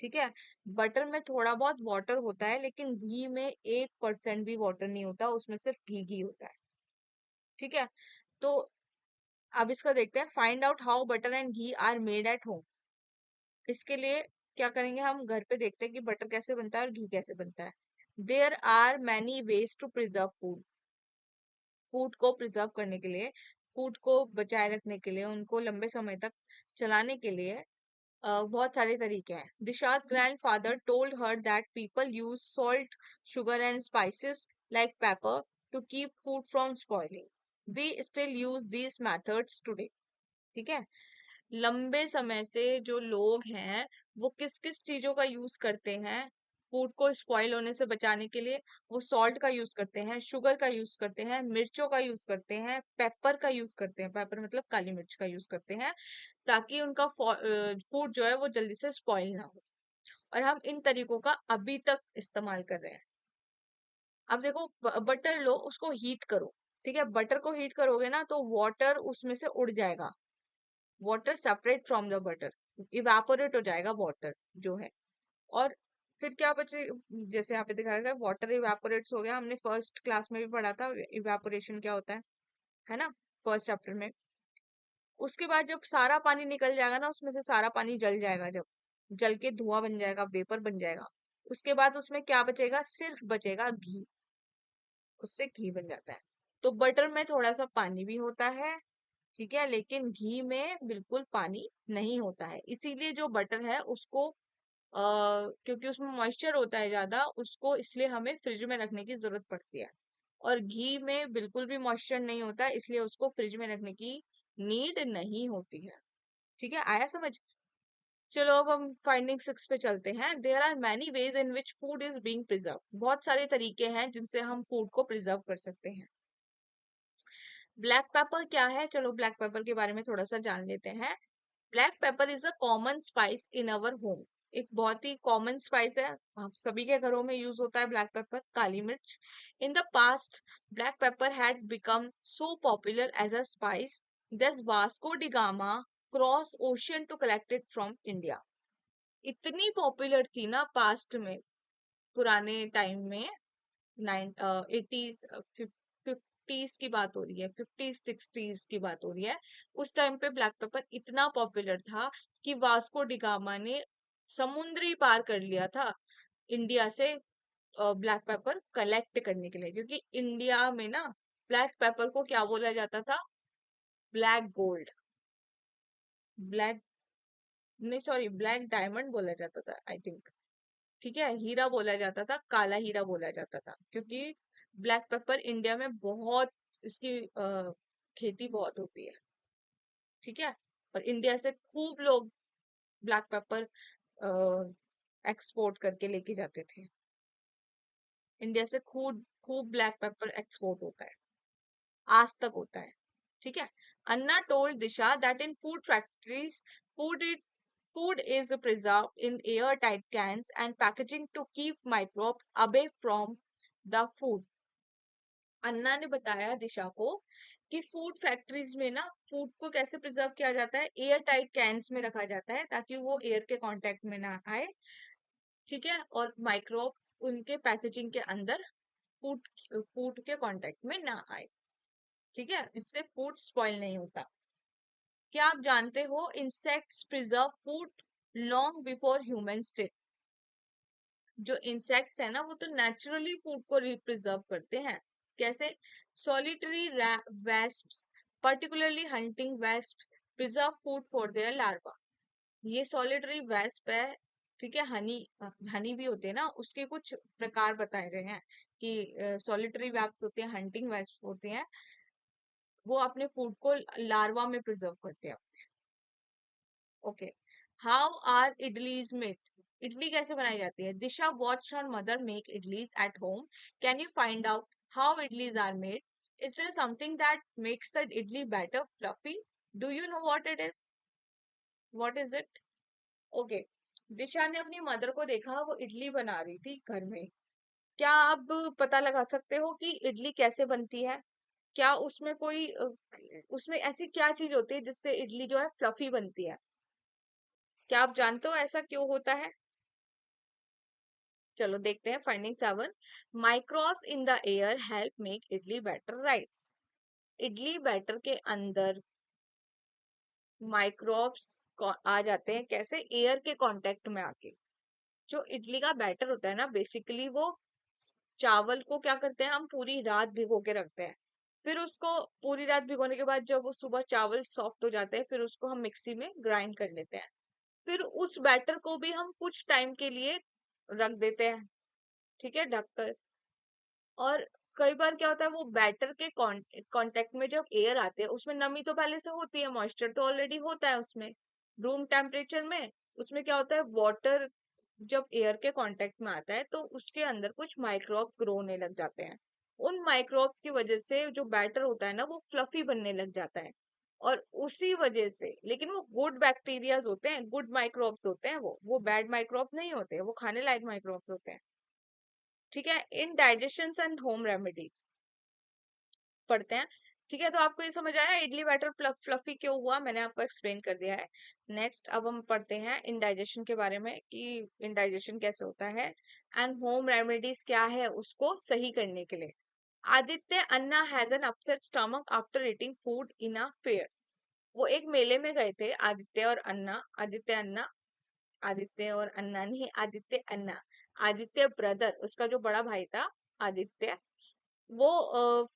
[SPEAKER 1] ठीक है। बटर में थोड़ा बहुत वाटर होता है, लेकिन घी में 1% भी वाटर नहीं होता, उसमें सिर्फ घी घी होता है, ठीक है। तो अब इसका देखते हैं, find out how butter and ghee are made at home. इसके लिए क्या करेंगे, हम घर पे देखते हैं कि बटर कैसे बनता है और घी कैसे बनता है। There are many ways to preserve food, food को प्रिजर्व करने के लिए, फूड को बचाए रखने के लिए, उनको लंबे समय तक चलाने के लिए बहुत सारे तरीके हैं। Disha's grandfather told her that people use salt, sugar and spices like pepper to keep food from spoiling. We still use these methods today, ठीक है। लंबे समय से जो लोग हैं वो किस किस चीजों का यूज करते हैं फूड को स्पॉइल होने से बचाने के लिए? वो सॉल्ट का यूज करते हैं, शुगर का यूज करते हैं, मिर्चों का यूज करते हैं, पेपर का यूज करते हैं, पेपर मतलब काली मिर्च का यूज करते हैं, ताकि उनका फूड जो है वो जल्दी से स्पॉइल ना हो। और हम इन तरीकों का अभी तक इस्तेमाल कर रहे हैं। अब देखो, बटर लो, उसको हीट करो, ठीक है। बटर को हीट करोगे ना तो वाटर उसमें से उड़ जाएगा, water separate from the butter, evaporate हो जाएगा वाटर जो है। और फिर क्या बचे, जैसे यहाँ पे दिखाया गया वाटर इवापोरेट्स हो गया, हमने फर्स्ट क्लास में भी पढ़ा था इवापोरेशन क्या होता है ना, फर्स्ट चैप्टर में। उसके बाद जब सारा पानी निकल जाएगा ना उसमें से, सारा पानी जल जाएगा, जब जल के धुआं बन जाएगा, वेपर बन जाएगा, उसके बाद उसमें क्या बचेगा, सिर्फ बचेगा घी, उससे घी बन जाता है। तो बटर में थोड़ा सा पानी भी होता है, ठीक है, लेकिन घी में बिल्कुल पानी नहीं होता है, इसीलिए जो बटर है उसको क्योंकि उसमें मॉइस्चर होता है ज्यादा, उसको इसलिए हमें फ्रिज में रखने की जरूरत पड़ती है। और घी में बिल्कुल भी मॉइस्चर नहीं होता, इसलिए उसको फ्रिज में रखने की नीड नहीं होती है, ठीक है। आया समझ? चलो अब हम फाइंडिंग 6 पे चलते हैं। There are many ways in which food is being preserve, बहुत सारे तरीके हैं जिनसे हम फूड को प्रिजर्व कर सकते हैं। ब्लैक पेपर क्या है, चलो ब्लैक पेपर के बारे में थोड़ा सा जान लेते हैं। Black pepper is a common spice in our home, एक बहुत ही कॉमन स्पाइस है, आप सभी के घरों में यूज होता है ब्लैक पेपर, काली मिर्च। In the past black pepper had become so popular as a spice that Vasco da Gama cross ocean to collect it from India. इतनी पॉपुलर थी ना पास्ट में, पुराने टाइम में, 80s 50s की बात हो रही है, 50s 60s की बात हो रही है। उस टाइम पे ब्लैक पेपर इतना पॉपुलर था कि वास्को डिगामा ने समुद्र ही पार कर लिया था, इंडिया से ब्लैक पेपर कलेक्ट करने के लिए, क्योंकि इंडिया में ना ब्लैक पेपर को क्या बोला जाता था? ब्लैक गोल्ड, ब्लैक, नहीं सॉरी, ब्लैक डायमंड बोला जाता था आई थिंक। ठीक है, हीरा बोला जाता था, काला हीरा बोला जाता था, क्योंकि ब्लैक पेपर इंडिया में बहुत, इसकी खेती बहुत होती है। ठीक है, और इंडिया से खूब लोग ब्लैक पेपर एक्सपोर्ट करके लेके जाते थे। इंडिया से खूब खूब ब्लैक पेपर एक्सपोर्ट होता है, आज तक होता है। ठीक है, Anna told Disha that in food factories food it food is preserved in airtight cans and packaging to keep microbes away from the food. अन्ना ने बताया दिशा को कि फूड फैक्ट्रीज में ना फूड को कैसे प्रिजर्व किया जाता है, एयर टाइट कैंस में रखा जाता है ताकि वो एयर के कांटेक्ट में ना आए। ठीक है, और माइक्रोब्स उनके पैकेजिंग के अंदर फूड फूड के कांटेक्ट में ना आए। ठीक है, इससे फूड स्पॉइल नहीं होता। क्या आप जानते हो insects preserve food long before humans did? जो इंसेक्ट्स है ना वो तो नेचुरली फूड को रिप्रिजर्व करते हैं। कैसे? Solitary wasps, particularly hunting wasp, preserve food for their larva. ये सॉलिटरी वेस्प है। ठीक है, हनी, हनी भी होते हैं ना, उसके कुछ प्रकार बताए गए हैं कि सॉलिटरी वेस्प होते हैं, हंटिंग वेस्प होते हैं, वो अपने फूड को लार्वा में प्रिजर्व करते हैं। Okay, how are idlis made? Idli कैसे बनाई जाती है? Disha watch her mother make idlis at home. Can you find out how idlis are made? Is there something that makes the idli batter fluffy? Do you know what it is? What is it? Okay, Disha ने अपनी मदर को देखा, वो इडली बना रही थी घर में। क्या आप पता लगा सकते हो कि इडली कैसे बनती है? क्या उसमें कोई उसमें ऐसी क्या चीज होती है जिससे इडली जो है फ्लफी बनती है? क्या आप जानते हो ऐसा क्यों होता है? चलो देखते हैं। Finding 7, microbes in the air help make idli batter rise. Idli batter के अंदर माइक्रोब्स आ जाते हैं कैसे? एयर के कांटेक्ट में आके। जो इडली का बैटर होता है ना, बेसिकली वो चावल को क्या करते हैं, हम पूरी रात भिगो के रखते हैं। फिर उसको पूरी रात भिगोने के बाद जब वो सुबह चावल सॉफ्ट हो जाते हैं, फिर उसको हम मिक्सी में ग्राइंड कर लेते हैं। फिर उस बैटर को भी हम कुछ टाइम के लिए रख देते हैं, ठीक है, ढककर। और कई बार क्या होता है, वो बैटर के कांटेक्ट में जब एयर आते हैं, उसमें नमी तो पहले से होती है, मॉइस्चर तो ऑलरेडी होता है उसमें, रूम टेम्परेचर में। उसमें क्या होता है, वाटर जब एयर के कांटेक्ट में आता है तो उसके अंदर कुछ माइक्रोब्स ग्रो होने लग जाते हैं। उन माइक्रोब्स की वजह से जो बैटर होता है ना वो फ्लफी बनने लग जाता है। और उसी वजह से, लेकिन वो गुड बैक्टीरियाज होते हैं, गुड माइक्रोब्स होते हैं, वो बैड माइक्रोब्स नहीं होते, वो खाने लायक माइक्रोब्स होते हैं। ठीक है, in digestion and home remedies पढ़ते हैं। ठीक है, तो आपको ये समझ आया इडली बैटर फ्लफी क्यों हुआ? मैंने आपको एक्सप्लेन कर दिया है। नेक्स्ट अब हम पढ़ते हैं इंडाइजेशन के बारे में कि इंडाइजेशन कैसे होता है एंड होम रेमेडीज क्या है उसको सही करने के लिए। Aditya Anna has an upset stomach after eating food in a fair. वो एक मेले में गए थे, आदित्य और अन्ना, आदित्य अन्ना, आदित्य और अन्ना नहीं, आदित्य अन्ना, आदित्य ब्रदर, उसका जो बड़ा भाई था आदित्य, वो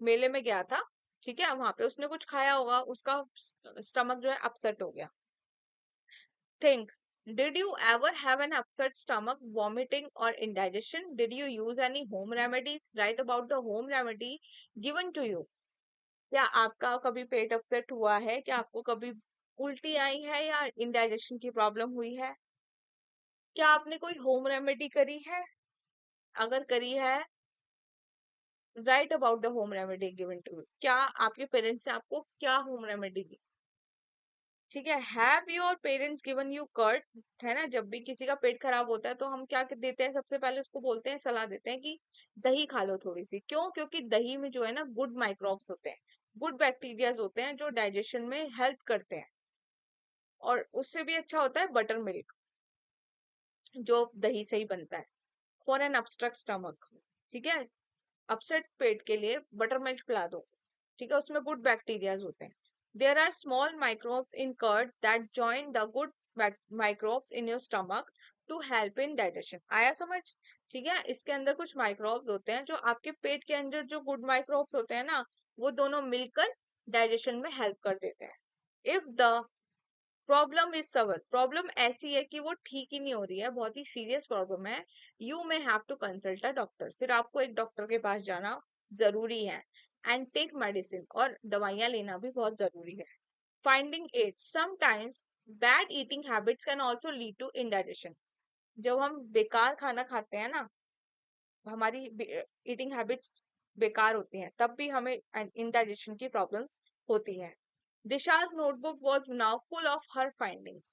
[SPEAKER 1] मेले में गया था। ठीक है, वहां पे उसने कुछ खाया होगा, उसका स्टमक जो है अपसेट हो गया। Think, did you ever have an upset stomach, vomiting और indigestion? Did you use any home remedies? Write about the home remedy given to you. क्या आपका कभी पेट अपसेट हुआ है? क्या आपको कभी उल्टी आई है या इंडाइजेशन की प्रॉब्लम हुई है? क्या आपने कोई होम रेमेडी करी है? अगर करी है, write about the home remedy given to you. क्या आपके पेरेंट्स ने आपको क्या होम रेमेडी दी? ठीक है, have your parents given you curd? है ना, जब भी किसी का पेट खराब होता है तो हम क्या देते हैं, सबसे पहले उसको बोलते हैं, सलाह देते हैं कि दही खा लो थोड़ी सी। क्यों? क्योंकि दही में जो है ना गुड माइक्रोब्स होते हैं, गुड बैक्टीरियाज होते हैं जो डाइजेशन में हेल्प करते हैं। और उससे भी अच्छा होता है बटर मिल्क, जो दही से ही बनता है, फॉर एन obstruct स्टमक। ठीक है, अपसेट पेट के लिए बटर मिल्क पिला दो। ठीक है, उसमें गुड बैक्टीरियाज होते हैं। There are small microbes in curd that join the good microbes in your stomach to help in digestion. आया समझ? ठीक है, इसके अंदर कुछ माइक्रोब्स होते हैं जो आपके पेट के अंदर जो गुड माइक्रोब्स होते हैं ना, वो दोनों मिलकर डाइजेशन में हेल्प कर देते हैं। इफ द प्रॉब्लम इज सवर, प्रॉब्लम ऐसी है कि वो ठीक ही नहीं हो रही है, बहुत ही सीरियस प्रॉब्लम है, you may have to consult a doctor, फिर आपको एक डॉक्टर के पास जाना जरूरी है। एंड टेक मेडिसिन, और दवाइयां लेना भी बहुत जरूरी है। Finding it sometimes bad eating habits can also lead to indigestion. जब हम बेकार खाना खाते हैं ना, हमारी ईटिंग हैबिट्स बेकार होती हैं, तब भी हमें इंडाइजेशन की प्रॉब्लम्स होती हैं। Disha's notebook was now full of her findings.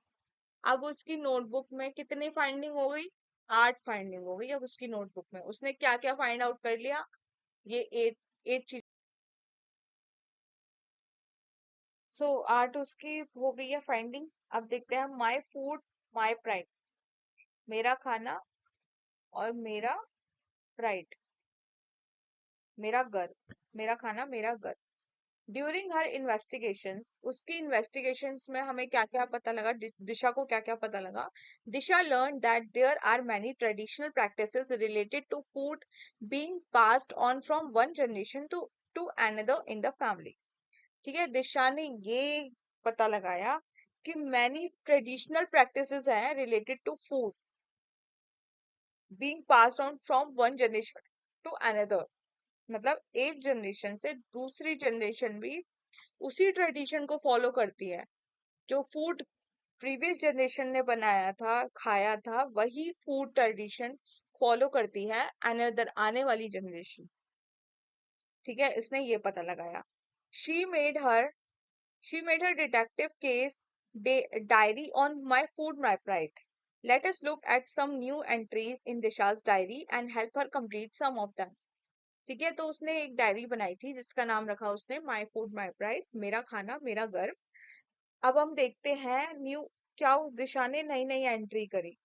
[SPEAKER 1] अब उसकी नोटबुक में कितनी फाइंडिंग हो गई? 8 फाइंडिंग हो गई अब उसकी नोटबुक में। उसने क्या क्या फाइंड आउट कर लिया? ये 8 चीज। सो 8 उसकी हो गई है फाइंडिंग। अब देखते हैं, माई फूड माई प्राइड, मेरा खाना और मेरा प्राइड, मेरा गर्व, मेरा खाना मेरा गर्व। ड्यूरिंग हर इन्वेस्टिगेशंस, उसकी इन्वेस्टिगेशंस में हमें क्या क्या पता लगा, दिशा को क्या क्या पता लगा? Disha learn that there are many traditional practices related to food being passed on from one generation to another in the family. ठीक है, दिशा ने ये पता लगाया कि मैनी ट्रेडिशनल प्रैक्टिसेस हैं related to food being passed on from one generation to another, मतलब एक जनरेशन से दूसरी जनरेशन भी उसी ट्रेडिशन को फॉलो करती है। जो फूड प्रीवियस जनरेशन ने बनाया था, खाया था, वही फूड ट्रेडिशन फॉलो करती है अनदर आने वाली जनरेशन। ठीक है, इसने ये पता लगाया। She made her she made her detective case diary on my food my pride. Let us look at some new entries in Disha's diary and help her complete some of them. ठीक है, तो उसने एक डायरी बनाई थी जिसका नाम रखा उसने माई फूड माई प्राइड, मेरा खाना मेरा गर्व। अब हम देखते हैं न्यू, क्या उस दिशा ने नई नई एंट्री करी,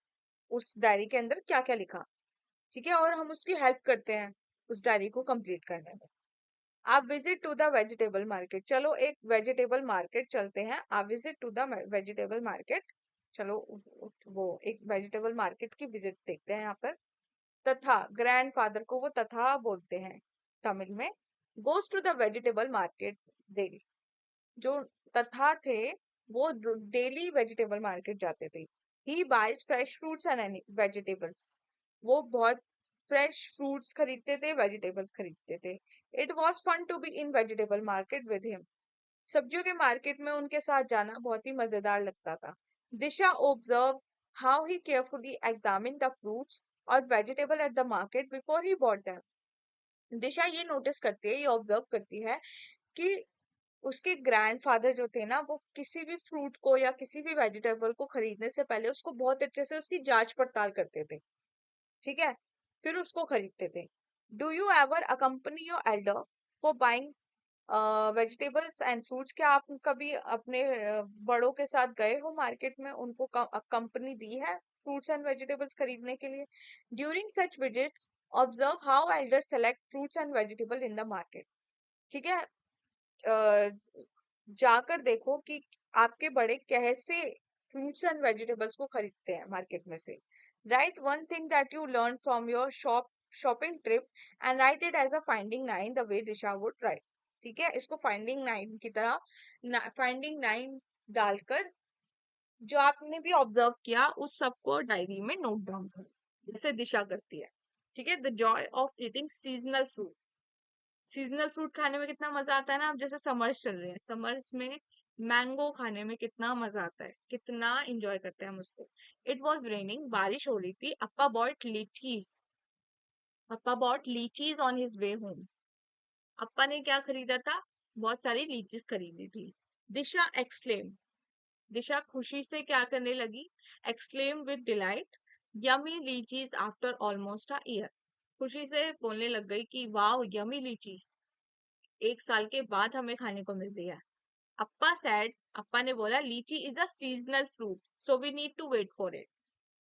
[SPEAKER 1] उस डायरी के अंदर क्या क्या लिखा। ठीक है, और हम उसकी हेल्प करते हैं उस डायरी को कंप्लीट करने में। आप visit to the vegetable market, चलो एक वेजिटेबल मार्केट चलते हैं। आप visit to the vegetable market, चलो वो एक वेजिटेबल मार्केट की विजिट देखते हैं यहाँ पर। तथा, ग्रैंडफादर को वो तथा बोलते हैं तमिल में। Goes to the vegetable market daily, जो तथा थे वो डेली वेजिटेबल मार्केट जाते थे। He buys fresh fruits and vegetables, वो बहुत फ्रेश फ्रूट्स खरीदते थे, वेजिटेबल्स खरीदते थे। It was fun to be in vegetable market with him, सब्जियों के मार्केट में उनके साथ जाना बहुत ही मजेदार लगता था। Disha observe how he carefully examine the fruits और vegetable at the market before he bought them. Disha ये नोटिस करती है, ये ऑब्जर्व करती है कि उसके ग्रैंडफादर जो थे ना, वो किसी भी फ्रूट को या किसी भी वेजिटेबल को खरीदने से पहले उसको बहुत अच्छे से उसकी जांच पड़ताल करते थे। ठीक है, फिर उसको खरीदते थे। Do you ever accompany your Elder for buying vegetables and fruits, क्या आप कभी अपने बड़ों के साथ गए हो मार्केट में, उनको कंपनी दी है फ्रूट्स एंड वेजिटेबल्स खरीदने के लिए? During such visits observe how Elder select fruits and vegetable in the market. ठीक है, अ, जाकर देखो कि आपके बड़े कैसे फ्रूट्स एंड वेजिटेबल्स को खरीदते हैं मार्केट में से। Write one thing that you learn from your shopping trip and write it as a finding nine the way Disha would write. ठीक है, इसको फाइंडिंग नाइन की तरह फाइंडिंग नाइन डालकर जो आपने भी ऑब्जर्व किया उस सबको डायरी में नोट डाउन करो, जैसे दिशा करती है। ठीक है, the Joy of eating seasonal fruit, seasonal fruit खाने में कितना मजा आता है ना। अब जैसे समर्स चल रहे हैं, समर्स में मैंगो खाने में कितना मजा आता है, कितना एंजॉय करते हैं हम उसको। इट वॉज रेनिंग, बारिश हो रही थी। Appa bought lychees on his way home, Appa ने क्या खरीदा था? बहुत सारी लीचीज खरीदी थी। दिशा एक्सक्लेम, दिशा खुशी से क्या करने लगी? Exclaim with delight, yummy लीचीज after almost a year, खुशी से बोलने लग गई कि वाह यमी लीचीज, 1 साल के बाद हमें खाने को मिल रही है। अप्पा ने बोला lychee is a seasonal fruit so we need to wait for it.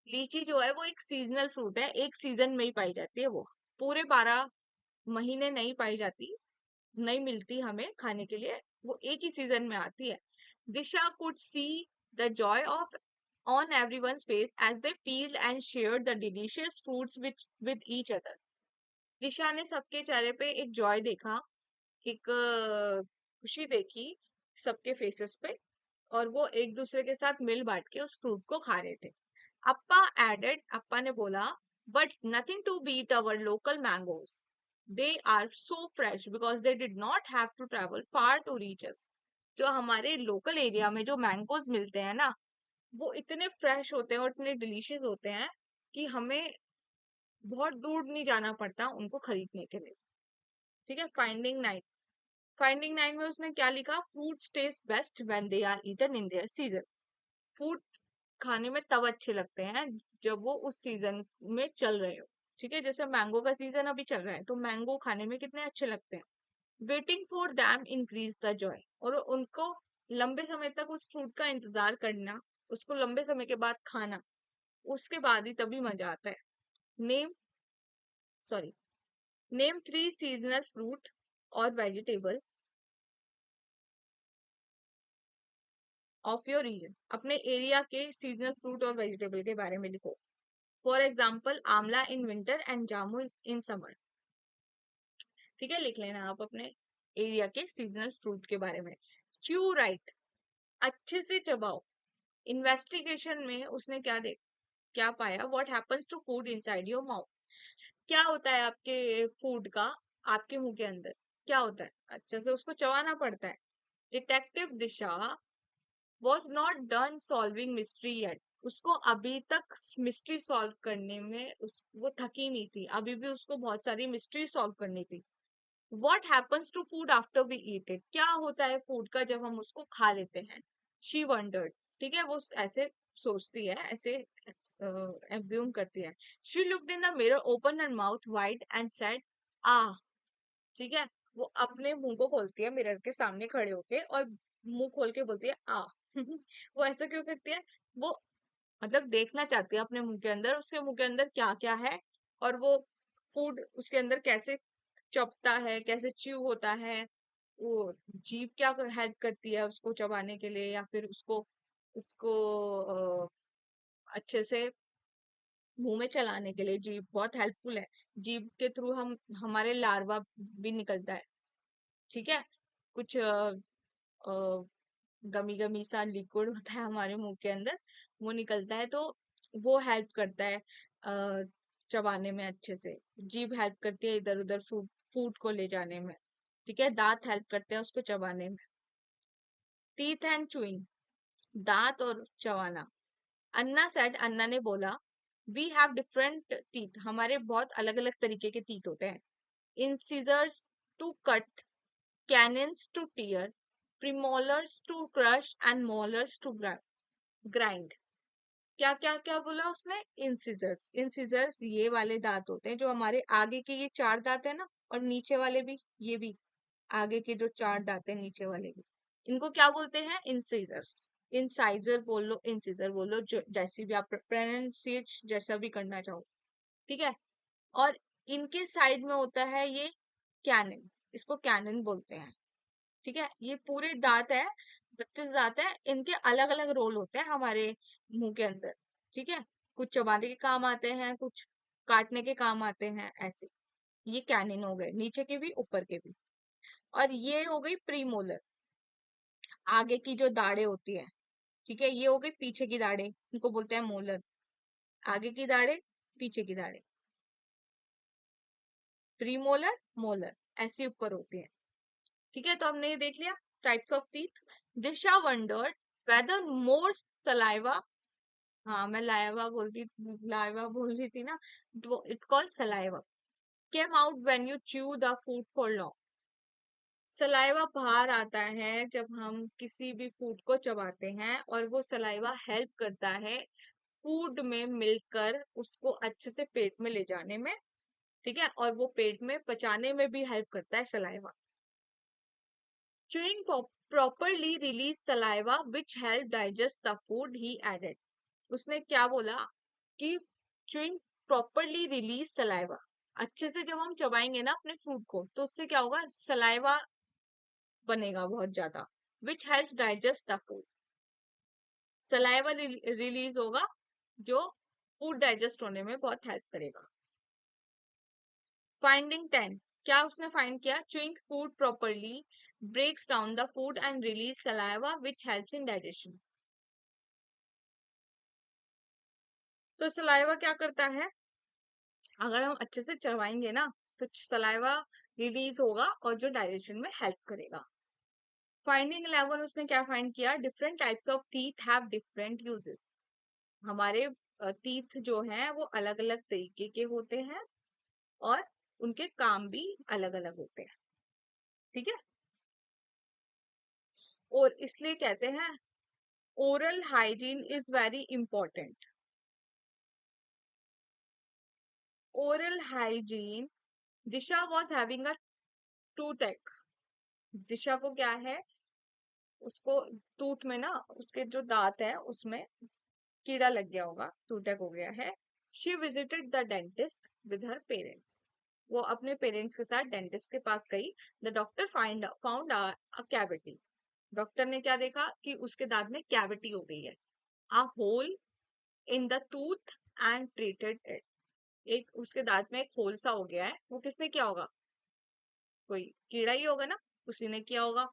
[SPEAKER 1] लीची जो है वो एक सीजनल फ्रूट है, एक सीजन में ही पाई जाती है, वो पूरे 12 महीने नहीं पाई जाती, नहीं मिलती हमें खाने के लिए, वो एक ही सीजन में आती है। Disha could see the joy on everyone's face as they peeled and shared the delicious fruits with each other. दिशा ने सबके चेहरे पे एक जॉय देखा, एक खुशी देखी सबके फेसेस पे, और वो एक दूसरे के साथ मिल बांट के उस फ्रूट को खा रहे थे. अप्पा ने बोला, but nothing to beat our local mangoes. They are so fresh because they did not have to travel far to reach us. जो हमारे लोकल एरिया में जो मैंगोज मिलते हैं ना, वो इतने फ्रेश होते हैं और इतने डिलीशियस होते हैं कि हमें बहुत दूर नहीं जाना पड़ता उनको खरीदने के लिए. ठीक है. फाइंडिंग नाइन में उसने क्या लिखा? Fruits taste best when they are eaten in their season. Food खाने में तब अच्छे लगते हैं जब वो उस सीजन में चल रहे हो. ठीक है. जैसे मैंगो का सीजन अभी चल रहा है तो मैंगो खाने में कितने अच्छे लगते हैं. Waiting for them increase the Joy. और उनको लंबे समय तक उस फ्रूट का इंतजार करना, उसको लंबे समय के बाद खाना, उसके बाद ही तभी मजा आता है. Name sorry name 3 seasonal fruit और वेजिटेबल ऑफ योर रीजन. अपने एरिया के सीजनल फ्रूट और वेजिटेबल के बारे में लिखो. फॉर एग्जाम्पल, आंवला in winter and jamun in summer. ठीक है. लिख लेना आप अपने एरिया के सीजनल फ्रूट के बारे में. Chew right. अच्छे से चबाओ. इन्वेस्टिगेशन में उसने क्या पाया? What happens to food inside your mouth. क्या होता है आपके फूड का आपके मुंह के अंदर? क्या होता है? अच्छे से उसको चबाना पड़ता है. Detective Disha was not done solving mystery yet. उसको अभी तक मिस्ट्री सॉल्व करने में वो थकी नहीं थी. अभी भी उसको बहुत सारी मिस्ट्री सॉल्व करनी थी. What happens to food after we eat it? क्या होता है फूड का जब हम उसको खा लेते हैं? She wondered. ठीक है. वो ऐसे सोचती है, ऐसे एज्यूम करती है. She looked in the mirror, opened her mouth wide and said, ah. ठीक है. वो अपने मुंह को खोलती है मिरर के सामने खड़े होके और मुंह खोल के बोलती है आ. वो ऐसा क्यों करती है? वो मतलब देखना चाहती है अपने मुंह के अंदर, उसके मुंह के अंदर क्या क्या है, और वो फूड उसके अंदर कैसे चपता है, कैसे च्यू होता है. वो जीभ क्या हेल्प करती है उसको चबाने के लिए, या फिर उसको उसको अच्छे से मुंह में चलाने के लिए जीभ बहुत हेल्पफुल है. जीभ के थ्रू हम हमारे लार्वा भी निकलता है. ठीक है. कुछ गमी गमी सा लिक्विड होता है हमारे मुंह के अंदर, वो निकलता है, तो वो हेल्प करता है चबाने में. अच्छे से जीभ हेल्प करती है इधर उधर फूड फूड को ले जाने में. ठीक है. दांत हेल्प करते हैं उसको चबाने में. Teeth and chewing. दांत और चबाना. अन्ना ने बोला, वी हैव डिफरेंट टीथ. हमारे बहुत अलग अलग तरीके के टीथ होते हैं. Incisors to cut, cannons to tear, premolars to crush and molars to grind. क्या क्या क्या बोला उसने? इंसिजर्स. इंसिजर्स ये वाले दांत होते हैं जो हमारे आगे के, ये 4 दांत है ना, और नीचे वाले भी, ये भी आगे के जो 4 दांत है नीचे वाले भी, इनको क्या बोलते हैं? इंसिजर्स. इंसाइजर बोल लो, इंसिजर बोल लो, जो जैसी भी आप प्रोनाउंसिएट जैसा भी करना चाहो. ठीक है. और इनके साइड में होता है ये कैनन. इसको कैनन बोलते हैं. ठीक है. ये पूरे दांत है, 32 दांत है. इनके अलग अलग रोल होते हैं हमारे मुंह के अंदर. ठीक है. कुछ चबाने के काम आते हैं, कुछ काटने के काम आते हैं, ऐसे. ये कैनिन हो गए, नीचे के भी ऊपर के भी. और ये हो गई प्रीमोलर, आगे की जो दाढ़ें होती है. ठीक है. ये हो गई पीछे की दाढ़ें, इनको बोलते हैं मोलर. आगे की दाढ़ें, पीछे की दाढ़ें. प्रीमोलर, मोलर, ऐसी ऊपर होती है. ठीक है. तो हमने ये देख लिया types of teeth. Disha wondered whether more saliva. हाँ, मैं लाइवा बोल रही थी ना, तो it called saliva. Came out when you chew the food for long. Saliva बाहर आता है जब हम किसी भी फूड को चबाते हैं, और वो सलाइवा हेल्प करता है फूड में मिलकर उसको अच्छे से पेट में ले जाने में. ठीक है. और वो पेट में पचाने में भी हेल्प करता है saliva. Chewing properly release saliva which help digest the food he added. उसने क्या बोला कि chewing properly release saliva. अच्छे से जब हम चबाएंगे ना अपने फूड को, तो उससे क्या होगा? सलाइवा बनेगा बहुत ज्यादा. Which helps digest the food. Saliva release होगा जो फूड डाइजेस्ट होने में बहुत हेल्प करेगा। फाइंडिंग 10, क्या उसने फाइंड किया? Chewing food properly breaks down the food and release saliva which helps in digestion. तो सलाइवा क्या करता है? अगर हम अच्छे से चबाएंगे ना तो सलाइवा रिलीज होगा और जो डाइजेशन में हेल्प करेगा। फाइंडिंग 11, उसने क्या फाइंड किया? Different types of teeth have different uses. हमारे टीथ जो हैं वो अलग अलग तरीके के होते हैं और उनके काम भी अलग अलग होते हैं। ठीक है, और इसलिए कहते हैं oral hygiene is very important. Oral hygiene, Disha was having a tooth. दिशा को क्या है? उसको टूथ में ना, उसके जो दांत है उसमें कीड़ा लग गया होगा, टूथेक हो गया है। She visited the dentist with her parents. वो अपने पेरेंट्स के साथ डेंटिस्ट के पास गई। The doctor found a cavity. Doctor ने क्या देखा? कि उसके दांत में कैविटी हो गई है, a hole in the tooth, and treated it. एक उसके दांत में एक होल सा हो गया है, वो किसने किया होगा? कोई कीड़ा ही होगा ना, उसी ने किया होगा।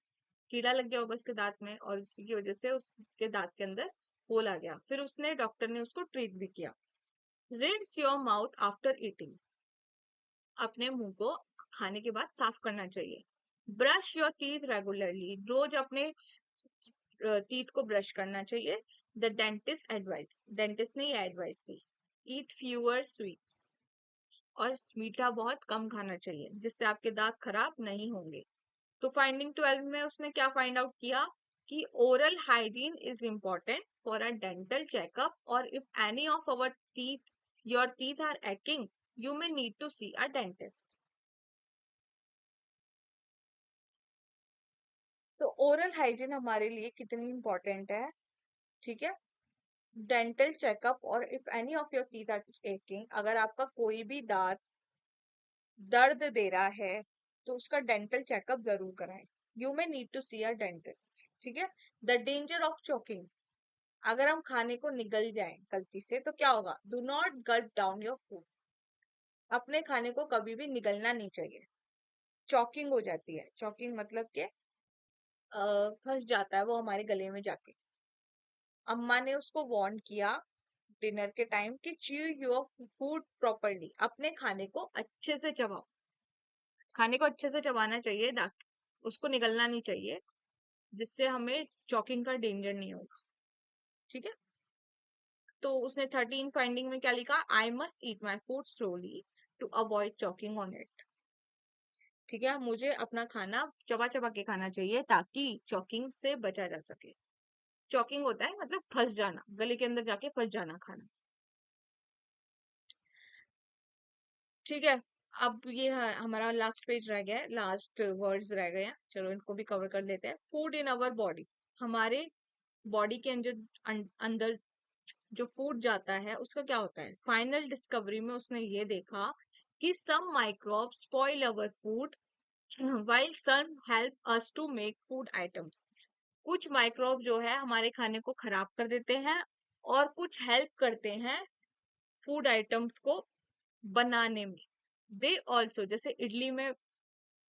[SPEAKER 1] कीड़ा लग गया होगा उसके दांत में और उसी की वजह से उसके दांत के अंदर होल आ गया। फिर उसने डॉक्टर ने उसको ट्रीट भी किया। Rinse your mouth after eating, अपने मुंह को खाने के बाद साफ करना चाहिए। ब्रश योर टीथ रेगुलरली, रोज अपने टीथ को ब्रश करना चाहिए। द डेंटिस्ट एडवाइस, डेंटिस्ट ने ये एडवाइस दी। ईट फ्यूअर स्वीट्स, और मीठा बहुत कम खाना चाहिए जिससे आपके दांत खराब नहीं होंगे। तो फाइंडिंग 12 में उसने क्या फाइंड आउट किया? कि oral hygiene is important for a dental checkup, और if any of our teeth your teeth are aching, you may need to see a dentist. तो ओरल हाइजीन हमारे लिए कितनी इंपॉर्टेंट है? ठीक है, डेंटल चेकअप, और if any of your teeth are aching, अगर आपका कोई भी दांत दर्द दे रहा है तो उसका डेंटल चेकअप जरूर कराएं। You may need to see a dentist. ठीक है, द डेंजर ऑफ चोकिंग, अगर हम खाने को निगल जाएं गलती से तो क्या होगा? Do not gut down your food, अपने खाने को कभी भी निगलना नहीं चाहिए। चॉकिंग हो जाती है, चॉकिंग मतलब कि फंस जाता है वो हमारे गले में जाके। अम्मा ने उसको वार्न किया डिनर के टाइम कि च्यू योर फूड प्रॉपरली, अपने खाने को अच्छे से चबाओ। खाने को अच्छे से चबाना चाहिए, उसको निगलना नहीं चाहिए, जिससे हमें चॉकिंग का डेंजर नहीं होगा। ठीक है, तो उसने 13 फाइंडिंग में क्या लिखा? I must eat my food slowly to avoid choking on it. ठीक है, मुझे अपना खाना चबा चबा के खाना चाहिए ताकि चॉकिंग से बचा जा सके। चॉकिंग होता है मतलब फंस जाना, गले के अंदर जाके फंस जाना खाना। ठीक है, अब ये हमारा लास्ट पेज रह गया है, लास्ट वर्ड्स रह गए हैं, चलो इनको भी कवर कर लेते हैं। फूड इन अवर बॉडी, हमारे बॉडी के अंदर अंदर जो फूड जाता है उसका क्या होता है? फाइनल डिस्कवरी में उसने ये देखा कि some microbe spoil our food while some help us to make food items। कुछ माइक्रोब जो है हमारे खाने को खराब कर देते हैं और कुछ हेल्प करते हैं फूड आइटम्स को बनाने में। दे ऑल्सो, जैसे इडली में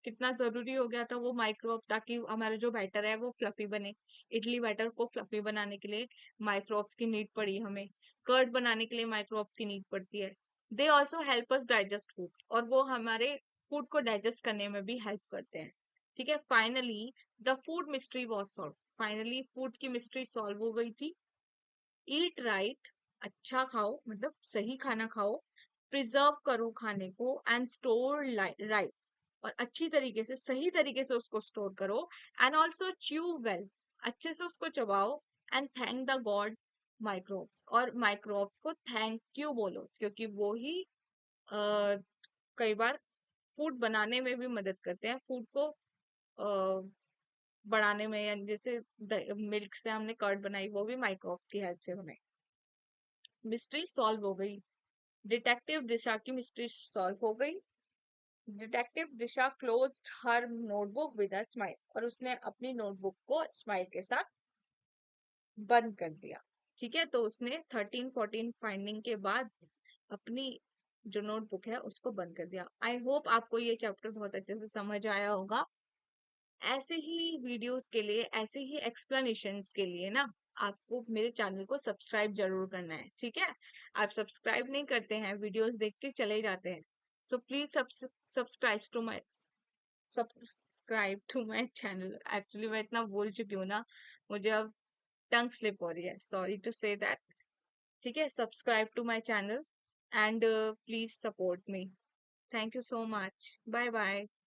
[SPEAKER 1] कितना जरूरी हो गया था वो माइक्रोब, ताकि हमारा जो बैटर है वो फ्लफी बने। इडली बैटर को फ्लफी बनाने के लिए माइक्रोब्स की नीड पड़ी हमें। कर्ड बनाने के लिए माइक्रोब्स की नीड पड़ती है। They also help us digest food, और वो हमारे फूड को डाइजेस्ट करने में भी हेल्प करते हैं। ठीक है, finally the food mystery was solve, finally food की मिस्ट्री सॉल्व हो गई थी। ईट राइट, अच्छा खाओ मतलब सही खाना खाओ। प्रिजर्व करो खाने को, एंड स्टोर राइट, और अच्छी तरीके से सही तरीके से उसको स्टोर करो। एंड ऑल्सो च्यू वेल, अच्छे से उसको चबाओ। And thank the God microbes, और माइक्रोब्स को थैंक यू बोलो, क्योंकि वो ही कई बार फूड बनाने में भी मदद करते हैं, फूड को बढ़ाने में। या जैसे मिल्क से हमने कर्ड बनाई वो भी माइक्रोब्स की हेल्प से बनाई। मिस्ट्री सॉल्व हो गई, डिटेक्टिव दिशा की मिस्ट्री सॉल्व हो गई। Detective Disha closed her notebook with a smile, और उसने अपनी नोटबुक को स्माइल के साथ बंद कर दिया। ठीक है, तो उसने 13-14 फाइंडिंग के बाद अपनी जो नोटबुक है उसको बंद कर दिया। आई होप आपको ये चैप्टर बहुत अच्छे से समझ आया होगा। ऐसे ही वीडियोस के लिए, ऐसे ही एक्सप्लेनेशंस के लिए ना, आपको मेरे चैनल को सब्सक्राइब जरूर करना है, ठीक है। आप सब्सक्राइब नहीं करते हैं, वीडियोस देख के चले जाते हैं, so please subscribe to my channel. Actually मैं इतना बोल चुकी हूँ ना, मुझे अब टंग स्लिप हो रही है, सॉरी टू से दैट। ठीक है, subscribe to my channel and please support me. Thank you so much, bye bye.